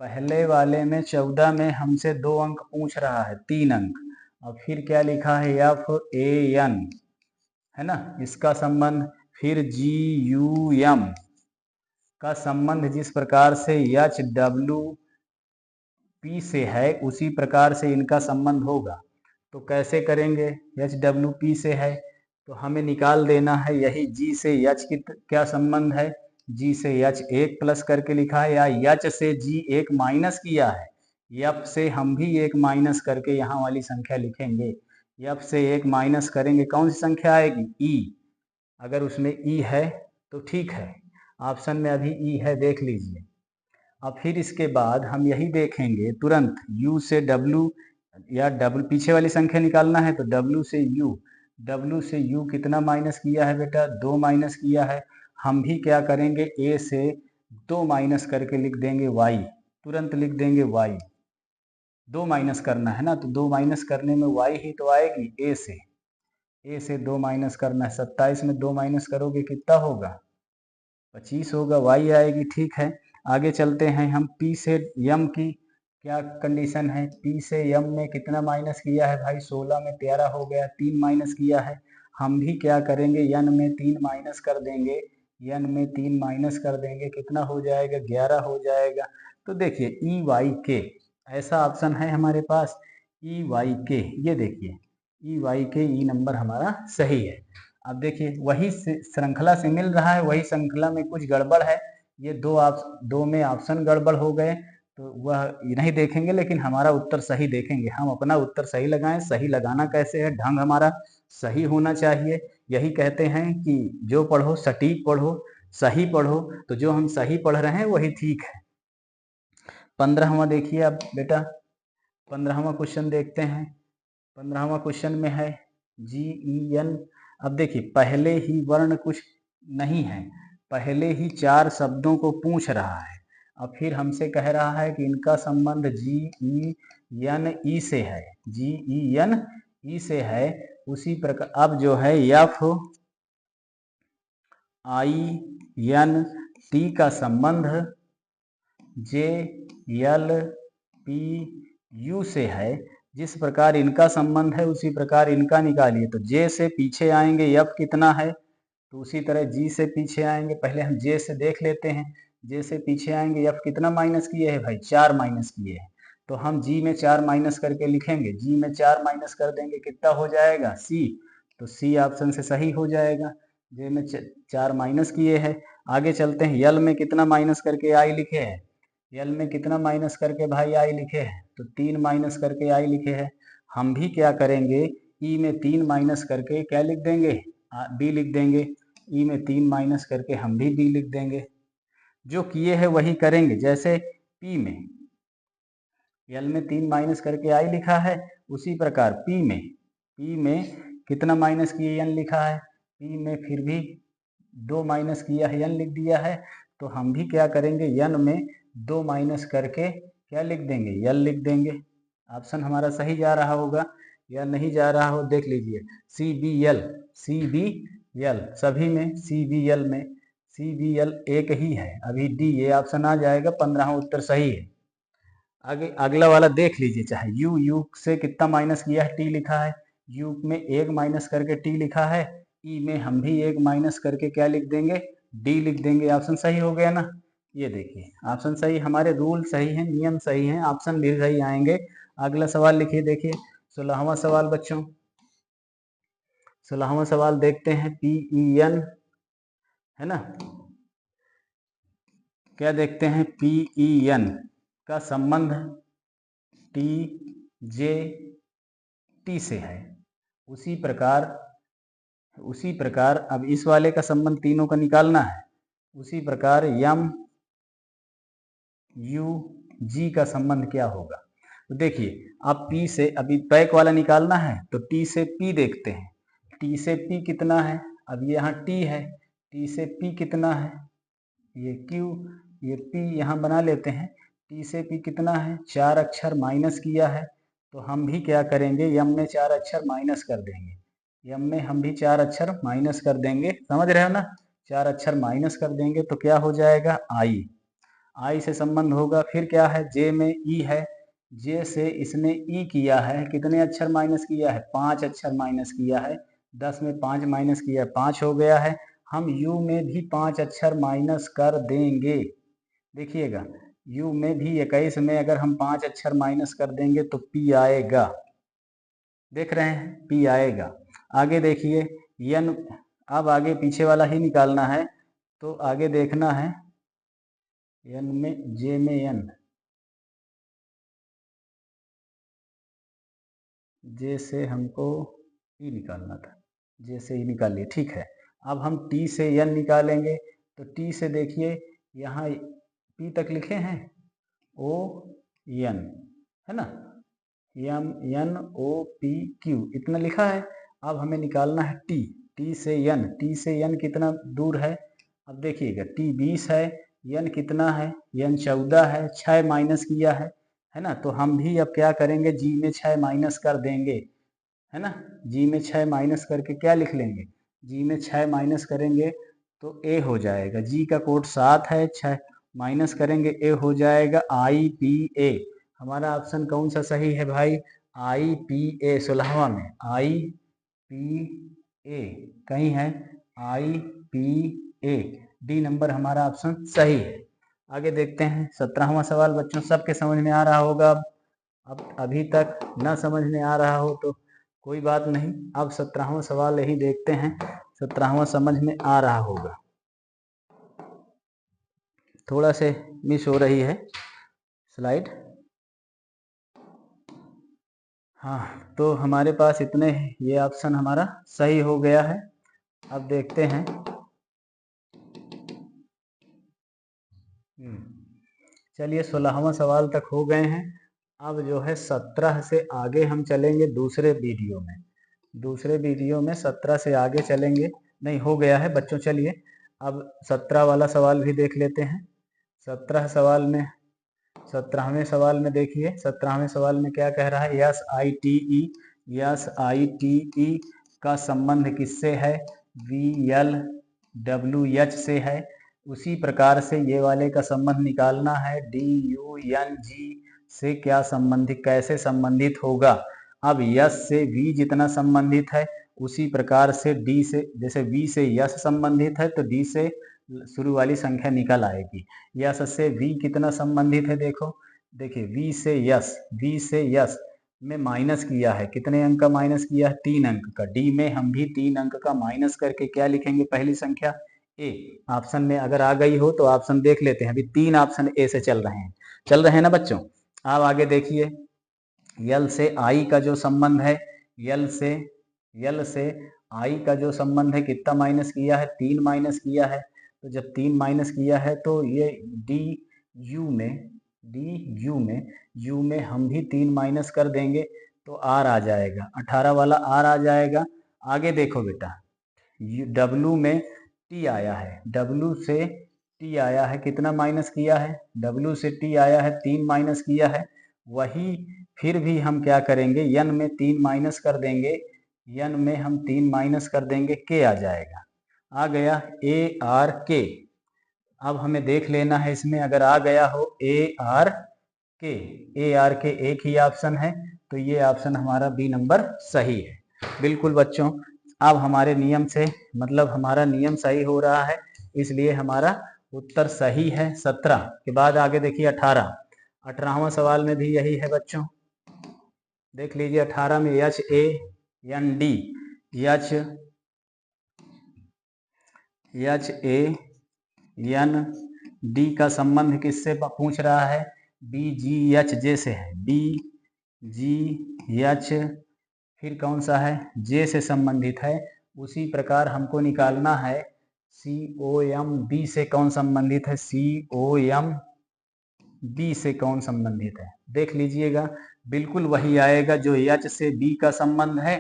पहले वाले में 14 में हमसे 2 अंक पूछ रहा है, 3 अंक, और फिर क्या लिखा है FAN, है ना, इसका संबंध। फिर GUM का संबंध जिस प्रकार से HWP से है उसी प्रकार से इनका संबंध होगा। तो कैसे करेंगे? HWP से है तो हमें निकाल देना है, यही G से H की क्या संबंध है, G से H 1 प्लस करके लिखा है, या H से G 1 माइनस किया है, F से हम भी 1 माइनस करके यहाँ वाली संख्या लिखेंगे। F से 1 माइनस करेंगे, कौन सी संख्या आएगी? E। अगर उसमें E है तो ठीक है, ऑप्शन में अभी E है, देख लीजिए। अब फिर इसके बाद हम यही देखेंगे तुरंत, U से W, या डब्ल्यू पीछे वाली संख्या निकालना है तो W से U कितना माइनस किया है बेटा? 2 माइनस किया है। हम भी क्या करेंगे? A से 2 माइनस करके लिख देंगे Y, तुरंत लिख देंगे Y। 2 माइनस करना है ना, तो 2 माइनस करने में Y ही तो आएगी A से 2 माइनस करना है। 27 में 2 माइनस करोगे कितना होगा? 25 होगा, Y आएगी। ठीक है, आगे चलते हैं हम। P से M की क्या कंडीशन है? P से M में कितना माइनस किया है भाई? 16 में 13 हो गया, 3 माइनस किया है। हम भी क्या करेंगे? N में 3 माइनस कर देंगे, N में 3 माइनस कर देंगे, कितना हो जाएगा? 11 हो जाएगा। तो देखिए EYK ऐसा ऑप्शन है हमारे पास, EYK, ये देखिए EYK, ई नंबर हमारा सही है। अब देखिए वही श्रृंखला से मिल रहा है, वही श्रृंखला में कुछ गड़बड़ है, ये दो में ऑप्शन गड़बड़ हो गए, तो वह नहीं देखेंगे, लेकिन हमारा उत्तर सही देखेंगे। हम अपना उत्तर सही लगाएं। सही लगाना कैसे है? ढंग हमारा सही होना चाहिए। यही कहते हैं कि जो पढ़ो सटीक पढ़ो, सही पढ़ो। तो जो हम सही पढ़ रहे हैं वही ठीक है। 15वां देखिए अब बेटा, 15वां क्वेश्चन देखते हैं। 15वां क्वेश्चन में है GEN। अब देखिए पहले ही वर्ण कुछ नहीं है, पहले ही 4 शब्दों को पूछ रहा है। अब फिर हमसे कह रहा है कि इनका संबंध GEN से है, GEN से है। उसी प्रकार अब जो है FINT का संबंध JLPU से है। जिस प्रकार इनका संबंध है उसी प्रकार इनका निकालिए। तो J से पीछे आएंगे, F कितना है, तो उसी तरह G से पीछे आएंगे। पहले हम J से देख लेते हैं, J से पीछे आएंगे, F कितना माइनस किए हैं भाई? 4 माइनस किए हैं। तो हम G में 4 माइनस करके लिखेंगे, G में 4 माइनस कर देंगे, कितना हो जाएगा? C। तो C ऑप्शन से सही हो जाएगा। J में 4 माइनस किए हैं। आगे चलते हैं, L में कितना माइनस करके I लिखे हैं? L में कितना माइनस करके भाई I लिखे हैं? तो 3 माइनस करके I लिखे हैं। हम भी क्या करेंगे? E में 3 माइनस करके क्या लिख देंगे? B लिख देंगे। E में 3 माइनस करके हम भी B लिख देंगे। जो किए हैं वही करेंगे। जैसे P में L में 3 माइनस करके I लिखा है, उसी प्रकार P में कितना माइनस किए N लिखा है, P में फिर भी 2 माइनस किया है, N लिख दिया है। तो हम भी क्या करेंगे? N में 2 माइनस करके क्या लिख देंगे? L लिख देंगे। ऑप्शन हमारा सही जा रहा होगा या नहीं जा रहा हो, देख लीजिए। CBL सभी में, CBL में CBL एक ही है, अभी D ये ऑप्शन आ जाएगा। 15वां उत्तर सही है। आगे अगला वाला देख लीजिए, चाहे U से कितना माइनस किया है? T लिखा है, U में 1 माइनस करके T लिखा है, E में हम भी 1 माइनस करके क्या लिख देंगे? D लिख देंगे। ऑप्शन सही हो गया ना। ये देखिए ऑप्शन सही, हमारे रूल सही हैं, नियम सही हैं, ऑप्शन भी सही आएंगे। अगला सवाल लिखिए, देखिए 16वां सवाल बच्चों। 16वां सवाल देखते हैं। PEN है ना, क्या देखते हैं? PEN का संबंध TJT से है। उसी प्रकार अब इस वाले का संबंध तीनों का निकालना है। उसी प्रकार MUG का संबंध क्या होगा? तो देखिए अब P से, अभी बैक वाला निकालना है तो T से P देखते हैं। T से P कितना है? अब ये यहाँ T है, T से P कितना है? ये Q, ये P यहाँ बना लेते हैं। T से P कितना है? 4 अक्षर माइनस किया है, तो हम भी क्या करेंगे? M में 4 अक्षर माइनस कर देंगे, M में हम भी 4 अक्षर माइनस कर देंगे। समझ रहे हो ना? 4 अक्षर माइनस कर देंगे तो क्या हो जाएगा, आई। आई से संबंध होगा। फिर क्या है, जे में ई है, जे से इसने ई किया है, कितने अक्षर माइनस किया है, 5 अक्षर माइनस किया है। 10 में 5 माइनस किया, 5 हो गया है। हम यू में भी 5 अक्षर माइनस कर देंगे। देखिएगा, यू में भी 21 में अगर हम 5 अक्षर माइनस कर देंगे तो पी आएगा। देख रहे हैं, पी आएगा। आगे देखिए, यन, अब आगे पीछे वाला ही निकालना है, तो आगे देखना है, यन में, जे में यन, जे से हमको ई निकालना था, जे से ई निकाल लिए, ठीक है। अब हम टी से यन निकालेंगे, तो टी से देखिए यहाँ पी तक लिखे हैं, ओ यन, है ना, M N O P Q, इतना लिखा है। अब हमें निकालना है टी, टी से यन, टी से यन कितना दूर है, अब देखिएगा, टी 20 है, यन कितना है, यन 14 है, 6 माइनस किया है ना। तो हम भी अब क्या करेंगे, जी में 6 माइनस कर देंगे, है ना। जी में 6 माइनस करके क्या लिख लेंगे, जी में 6 माइनस करेंगे तो ए हो जाएगा। जी का कोड 7 है, 6 माइनस करेंगे ए हो जाएगा आई पी ए। हमारा ऑप्शन कौन सा सही है भाई, आई पी ए, 16वां में आई पी ए कहीं है, I P A, D number हमारा ऑप्शन सही है। आगे देखते हैं 17वां सवाल। बच्चों सबके समझ में आ रहा होगा। अब अभी तक ना समझ में आ रहा हो तो कोई बात नहीं, अब 17वां सवाल यही देखते हैं, 17वां समझ में आ रहा होगा। थोड़ा से मिस हो रही है स्लाइड। हाँ, तो हमारे पास इतने, ये ऑप्शन हमारा सही हो गया है। अब देखते हैं, चलिए 16वां सवाल तक हो गए हैं। अब जो है 17 से आगे हम चलेंगे दूसरे वीडियो में, दूसरे वीडियो में 17 से आगे चलेंगे। नहीं, हो गया है बच्चों, चलिए अब 17 वाला सवाल भी देख लेते हैं। 17 सवाल में, 17वें सवाल में देखिए, 17वें सवाल में क्या कह रहा है, yes I T E, yes I T E का संबंध किससे है, वी एल डब्ल्यू एच से है। उसी प्रकार से ये वाले का संबंध निकालना है, डी यू एन जी से क्या संबंधित, कैसे संबंधित होगा। अब यस से वी जितना संबंधित है, उसी प्रकार से डी से, जैसे वी से यस संबंधित है तो डी से शुरू वाली संख्या निकल आएगी। यस से वी कितना संबंधित है, देखो, देखिए वी से यस, वी से यस में माइनस किया है, कितने अंक का माइनस किया है, 3 अंक का। डी में हम भी 3 अंक का माइनस करके क्या लिखेंगे, पहली संख्या ए। ऑप्शन में अगर आ गई हो तो ऑप्शन देख लेते हैं, अभी 3 ऑप्शन ए से चल रहे हैं ना बच्चों। अब आगे देखिए, यल से आई का जो संबंध है, यल से आई का जो संबंध है, कितना माइनस किया है, 3 माइनस किया है। तो जब 3 माइनस किया है तो ये डी यू में, यू में हम भी 3 माइनस कर देंगे तो आर आ जाएगा, 18 वाला आर आ जाएगा। आगे देखो बेटा, डब्लू में टी आया है, डब्लू से टी आया है, कितना माइनस किया है, डब्लू से टी आया है, 3 माइनस किया है। वही फिर भी हम क्या करेंगे, यन में 3 माइनस कर देंगे, यन में हम 3 माइनस कर देंगे, के आ जाएगा, आ गया ए आर के। अब हमें देख लेना है इसमें, अगर आ गया हो ए आर के एक ही ऑप्शन है, तो ये ऑप्शन हमारा बी नंबर सही है। बिल्कुल बच्चों, अब हमारे नियम से, मतलब हमारा नियम सही हो रहा है, इसलिए हमारा उत्तर सही है। 17 के बाद आगे देखिए 18वां सवाल में भी यही है बच्चों, देख लीजिए 18 में H A N D, H A N D का संबंध किससे पूछ रहा है, बी जी एच जे से है, बी जी एच फिर कौन सा है, जे से संबंधित है। उसी प्रकार हमको निकालना है सी ओ एम बी से कौन संबंधित है, सी ओ एम बी से कौन संबंधित है, देख लीजिएगा, बिल्कुल वही आएगा जो एच से बी का संबंध है,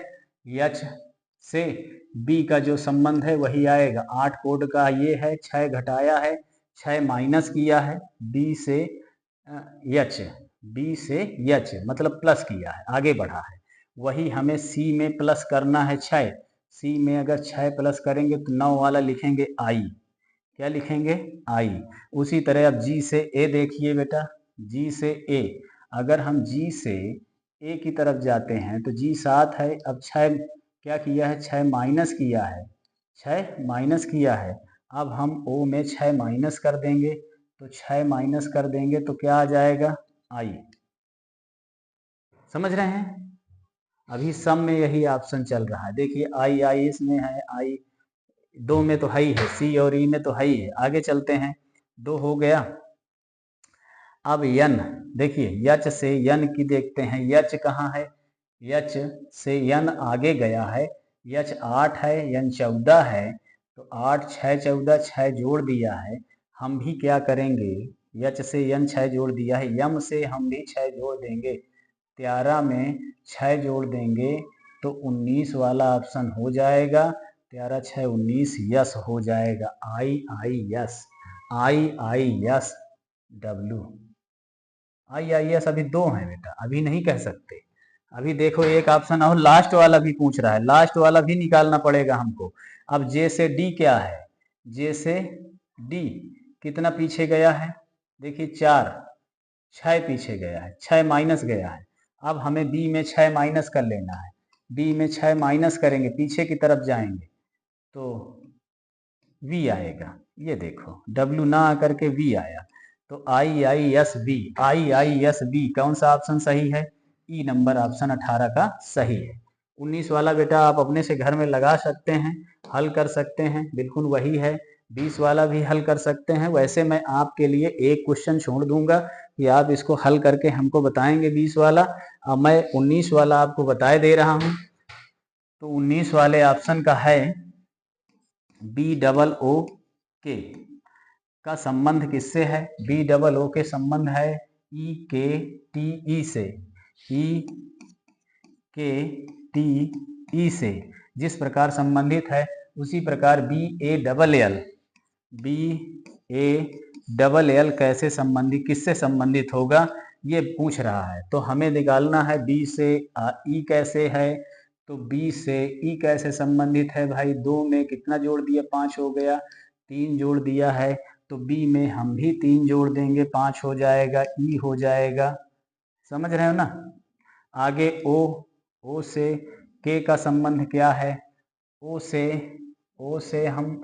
एच से बी का जो संबंध है वही आएगा। 8 कोड का ये है, 6 घटाया है, 6 माइनस किया है, बी से एच मतलब प्लस किया है, आगे बढ़ा है। वही हमें सी में प्लस करना है 6, सी में अगर 6 प्लस करेंगे तो 9 वाला लिखेंगे आई, क्या लिखेंगे आई। उसी तरह अब जी से ए देखिए बेटा, जी से ए, अगर हम जी से ए की तरफ जाते हैं तो जी 7 है, अब 6 क्या किया है, 6 माइनस किया है, 6 माइनस किया है। अब हम ओ में 6 माइनस कर देंगे, तो 6 माइनस कर देंगे तो क्या आ जाएगा आई। समझ रहे हैं? अभी सम में यही ऑप्शन चल रहा है, देखिए आई आई इसमें है, आई दो में तो है ही है, सी और ई में तो है ही है। आगे चलते हैं, दो हो गया। अब यन, देखिए यच से यन की देखते हैं, यच कहाँ है, यच से यन आगे गया है, यच 8 है, यन 14 है, तो 8 6 14 6 जोड़ दिया है। हम भी क्या करेंगे, यच से यन 6 जोड़ दिया है, यम से हम भी 6 जोड़ देंगे, 13 में 6 जोड़ देंगे तो 19 वाला ऑप्शन हो जाएगा। 13 6 19 यस हो जाएगा, I I S, I I S W. I I S अभी दो हैं बेटा, अभी नहीं कह सकते। अभी देखो एक ऑप्शन और लास्ट वाला भी पूछ रहा है, लास्ट वाला भी निकालना पड़ेगा हमको। अब जे से डी क्या है, जे से डी कितना पीछे गया है, देखिए 4 6 पीछे गया है, 6 माइनस गया है। अब हमें बी में 6 माइनस कर लेना है, बी में 6 माइनस करेंगे, पीछे की तरफ जाएंगे तो वी आएगा। ये देखो डब्ल्यू ना आकर के वी आया, तो I I S B, I I S B कौन सा ऑप्शन सही है, ई नंबर ऑप्शन 18 का सही है। 19 वाला बेटा आप अपने से घर में लगा सकते हैं, हल कर सकते हैं, बिल्कुल वही है। 20 वाला भी हल कर सकते हैं। वैसे मैं आपके लिए एक क्वेश्चन छोड़ दूंगा कि आप इसको हल करके हमको बताएंगे 20 वाला। अब मैं 19 वाला आपको बताए दे रहा हूं, तो 19 वाले ऑप्शन का है बी डबल ओ के का संबंध किससे है, बी डबल ओ के संबंध है ई के टी ई से, ई के टी ई से जिस प्रकार संबंधित है उसी प्रकार B A double L, B A double L कैसे संबंधित, किससे संबंधित होगा ये पूछ रहा है। तो हमें निकालना है बी से ई कैसे है, तो बी से ई कैसे संबंधित है भाई, 2 में कितना जोड़ दिया 5 हो गया, 3 जोड़ दिया है, तो बी में हम भी 3 जोड़ देंगे 5 हो जाएगा, ई हो जाएगा। समझ रहे हो ना? आगे ओ, ओ से के का संबंध क्या है, ओ से हम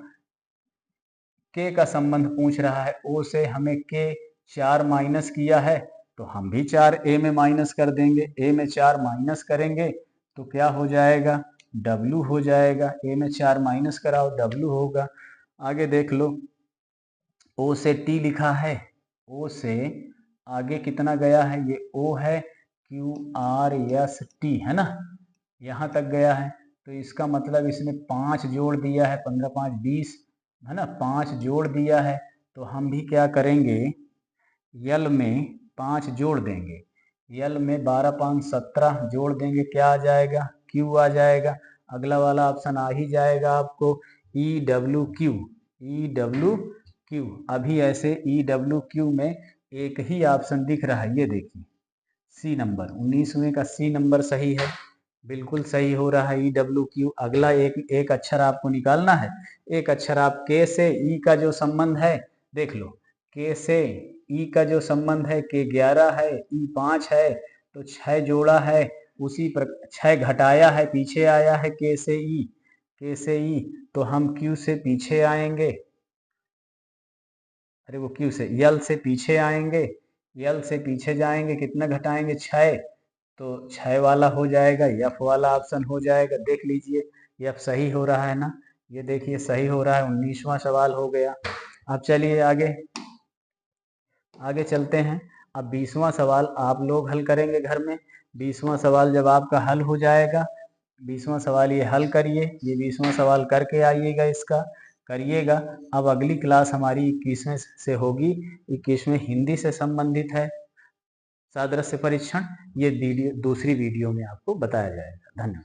के का संबंध पूछ रहा है, ओ से हमें के 4 माइनस किया है तो हम भी 4 ए में माइनस कर देंगे, ए में 4 माइनस करेंगे तो क्या हो जाएगा डब्लू हो जाएगा, ए में 4 माइनस कराओ डब्लू होगा। आगे देख लो, ओ से टी लिखा है, ओ से आगे कितना गया है, ये ओ है, क्यू आर एस टी है ना, यहाँ तक गया है, तो इसका मतलब इसने 5 जोड़ दिया है, 15 5 20 है ना, 5 जोड़ दिया है, तो हम भी क्या करेंगे यल में 5 जोड़ देंगे, यल में 12 5 17 जोड़ देंगे, क्या आ जाएगा क्यू आ जाएगा। अगला वाला ऑप्शन आ ही जाएगा आपको E W Q, E W Q. अभी ऐसे ई डब्ल्यू क्यू में एक ही ऑप्शन दिख रहा है, ये देखिए सी नंबर, 19वें का सी नंबर सही है, बिल्कुल सही हो रहा है ई डब्ल्यू क्यू। अगला एक अक्षर आपको निकालना है, एक अक्षर आप के से ई का जो संबंध है देख लो, के से ई का जो संबंध है के 11 है, ई 5 है, तो 6 जोड़ा है, उसी पर 6 घटाया है, पीछे आया है के से ई, के से ई, तो हम क्यू से पीछे आएंगे, अरे वो क्यू से यल से पीछे आएंगे, यल से पीछे जाएंगे, कितना घटाएंगे 6, तो 6 वाला हो जाएगा, एफ वाला ऑप्शन हो जाएगा। देख लीजिए एफ सही हो रहा है ना, ये देखिए सही हो रहा है, 19वां सवाल हो गया। अब चलिए आगे आगे चलते हैं। अब 20वां सवाल आप लोग हल करेंगे घर में। 20वां सवाल जब आपका हल हो जाएगा, 20वां सवाल ये हल करिए, ये 20वां सवाल करके आइएगा, इसका करिएगा। अब अगली क्लास हमारी 21वें से होगी, 21वें हिंदी से संबंधित है सादृश्य परीक्षण, ये वीडियो दूसरी वीडियो में आपको बताया जाएगा। धन्यवाद।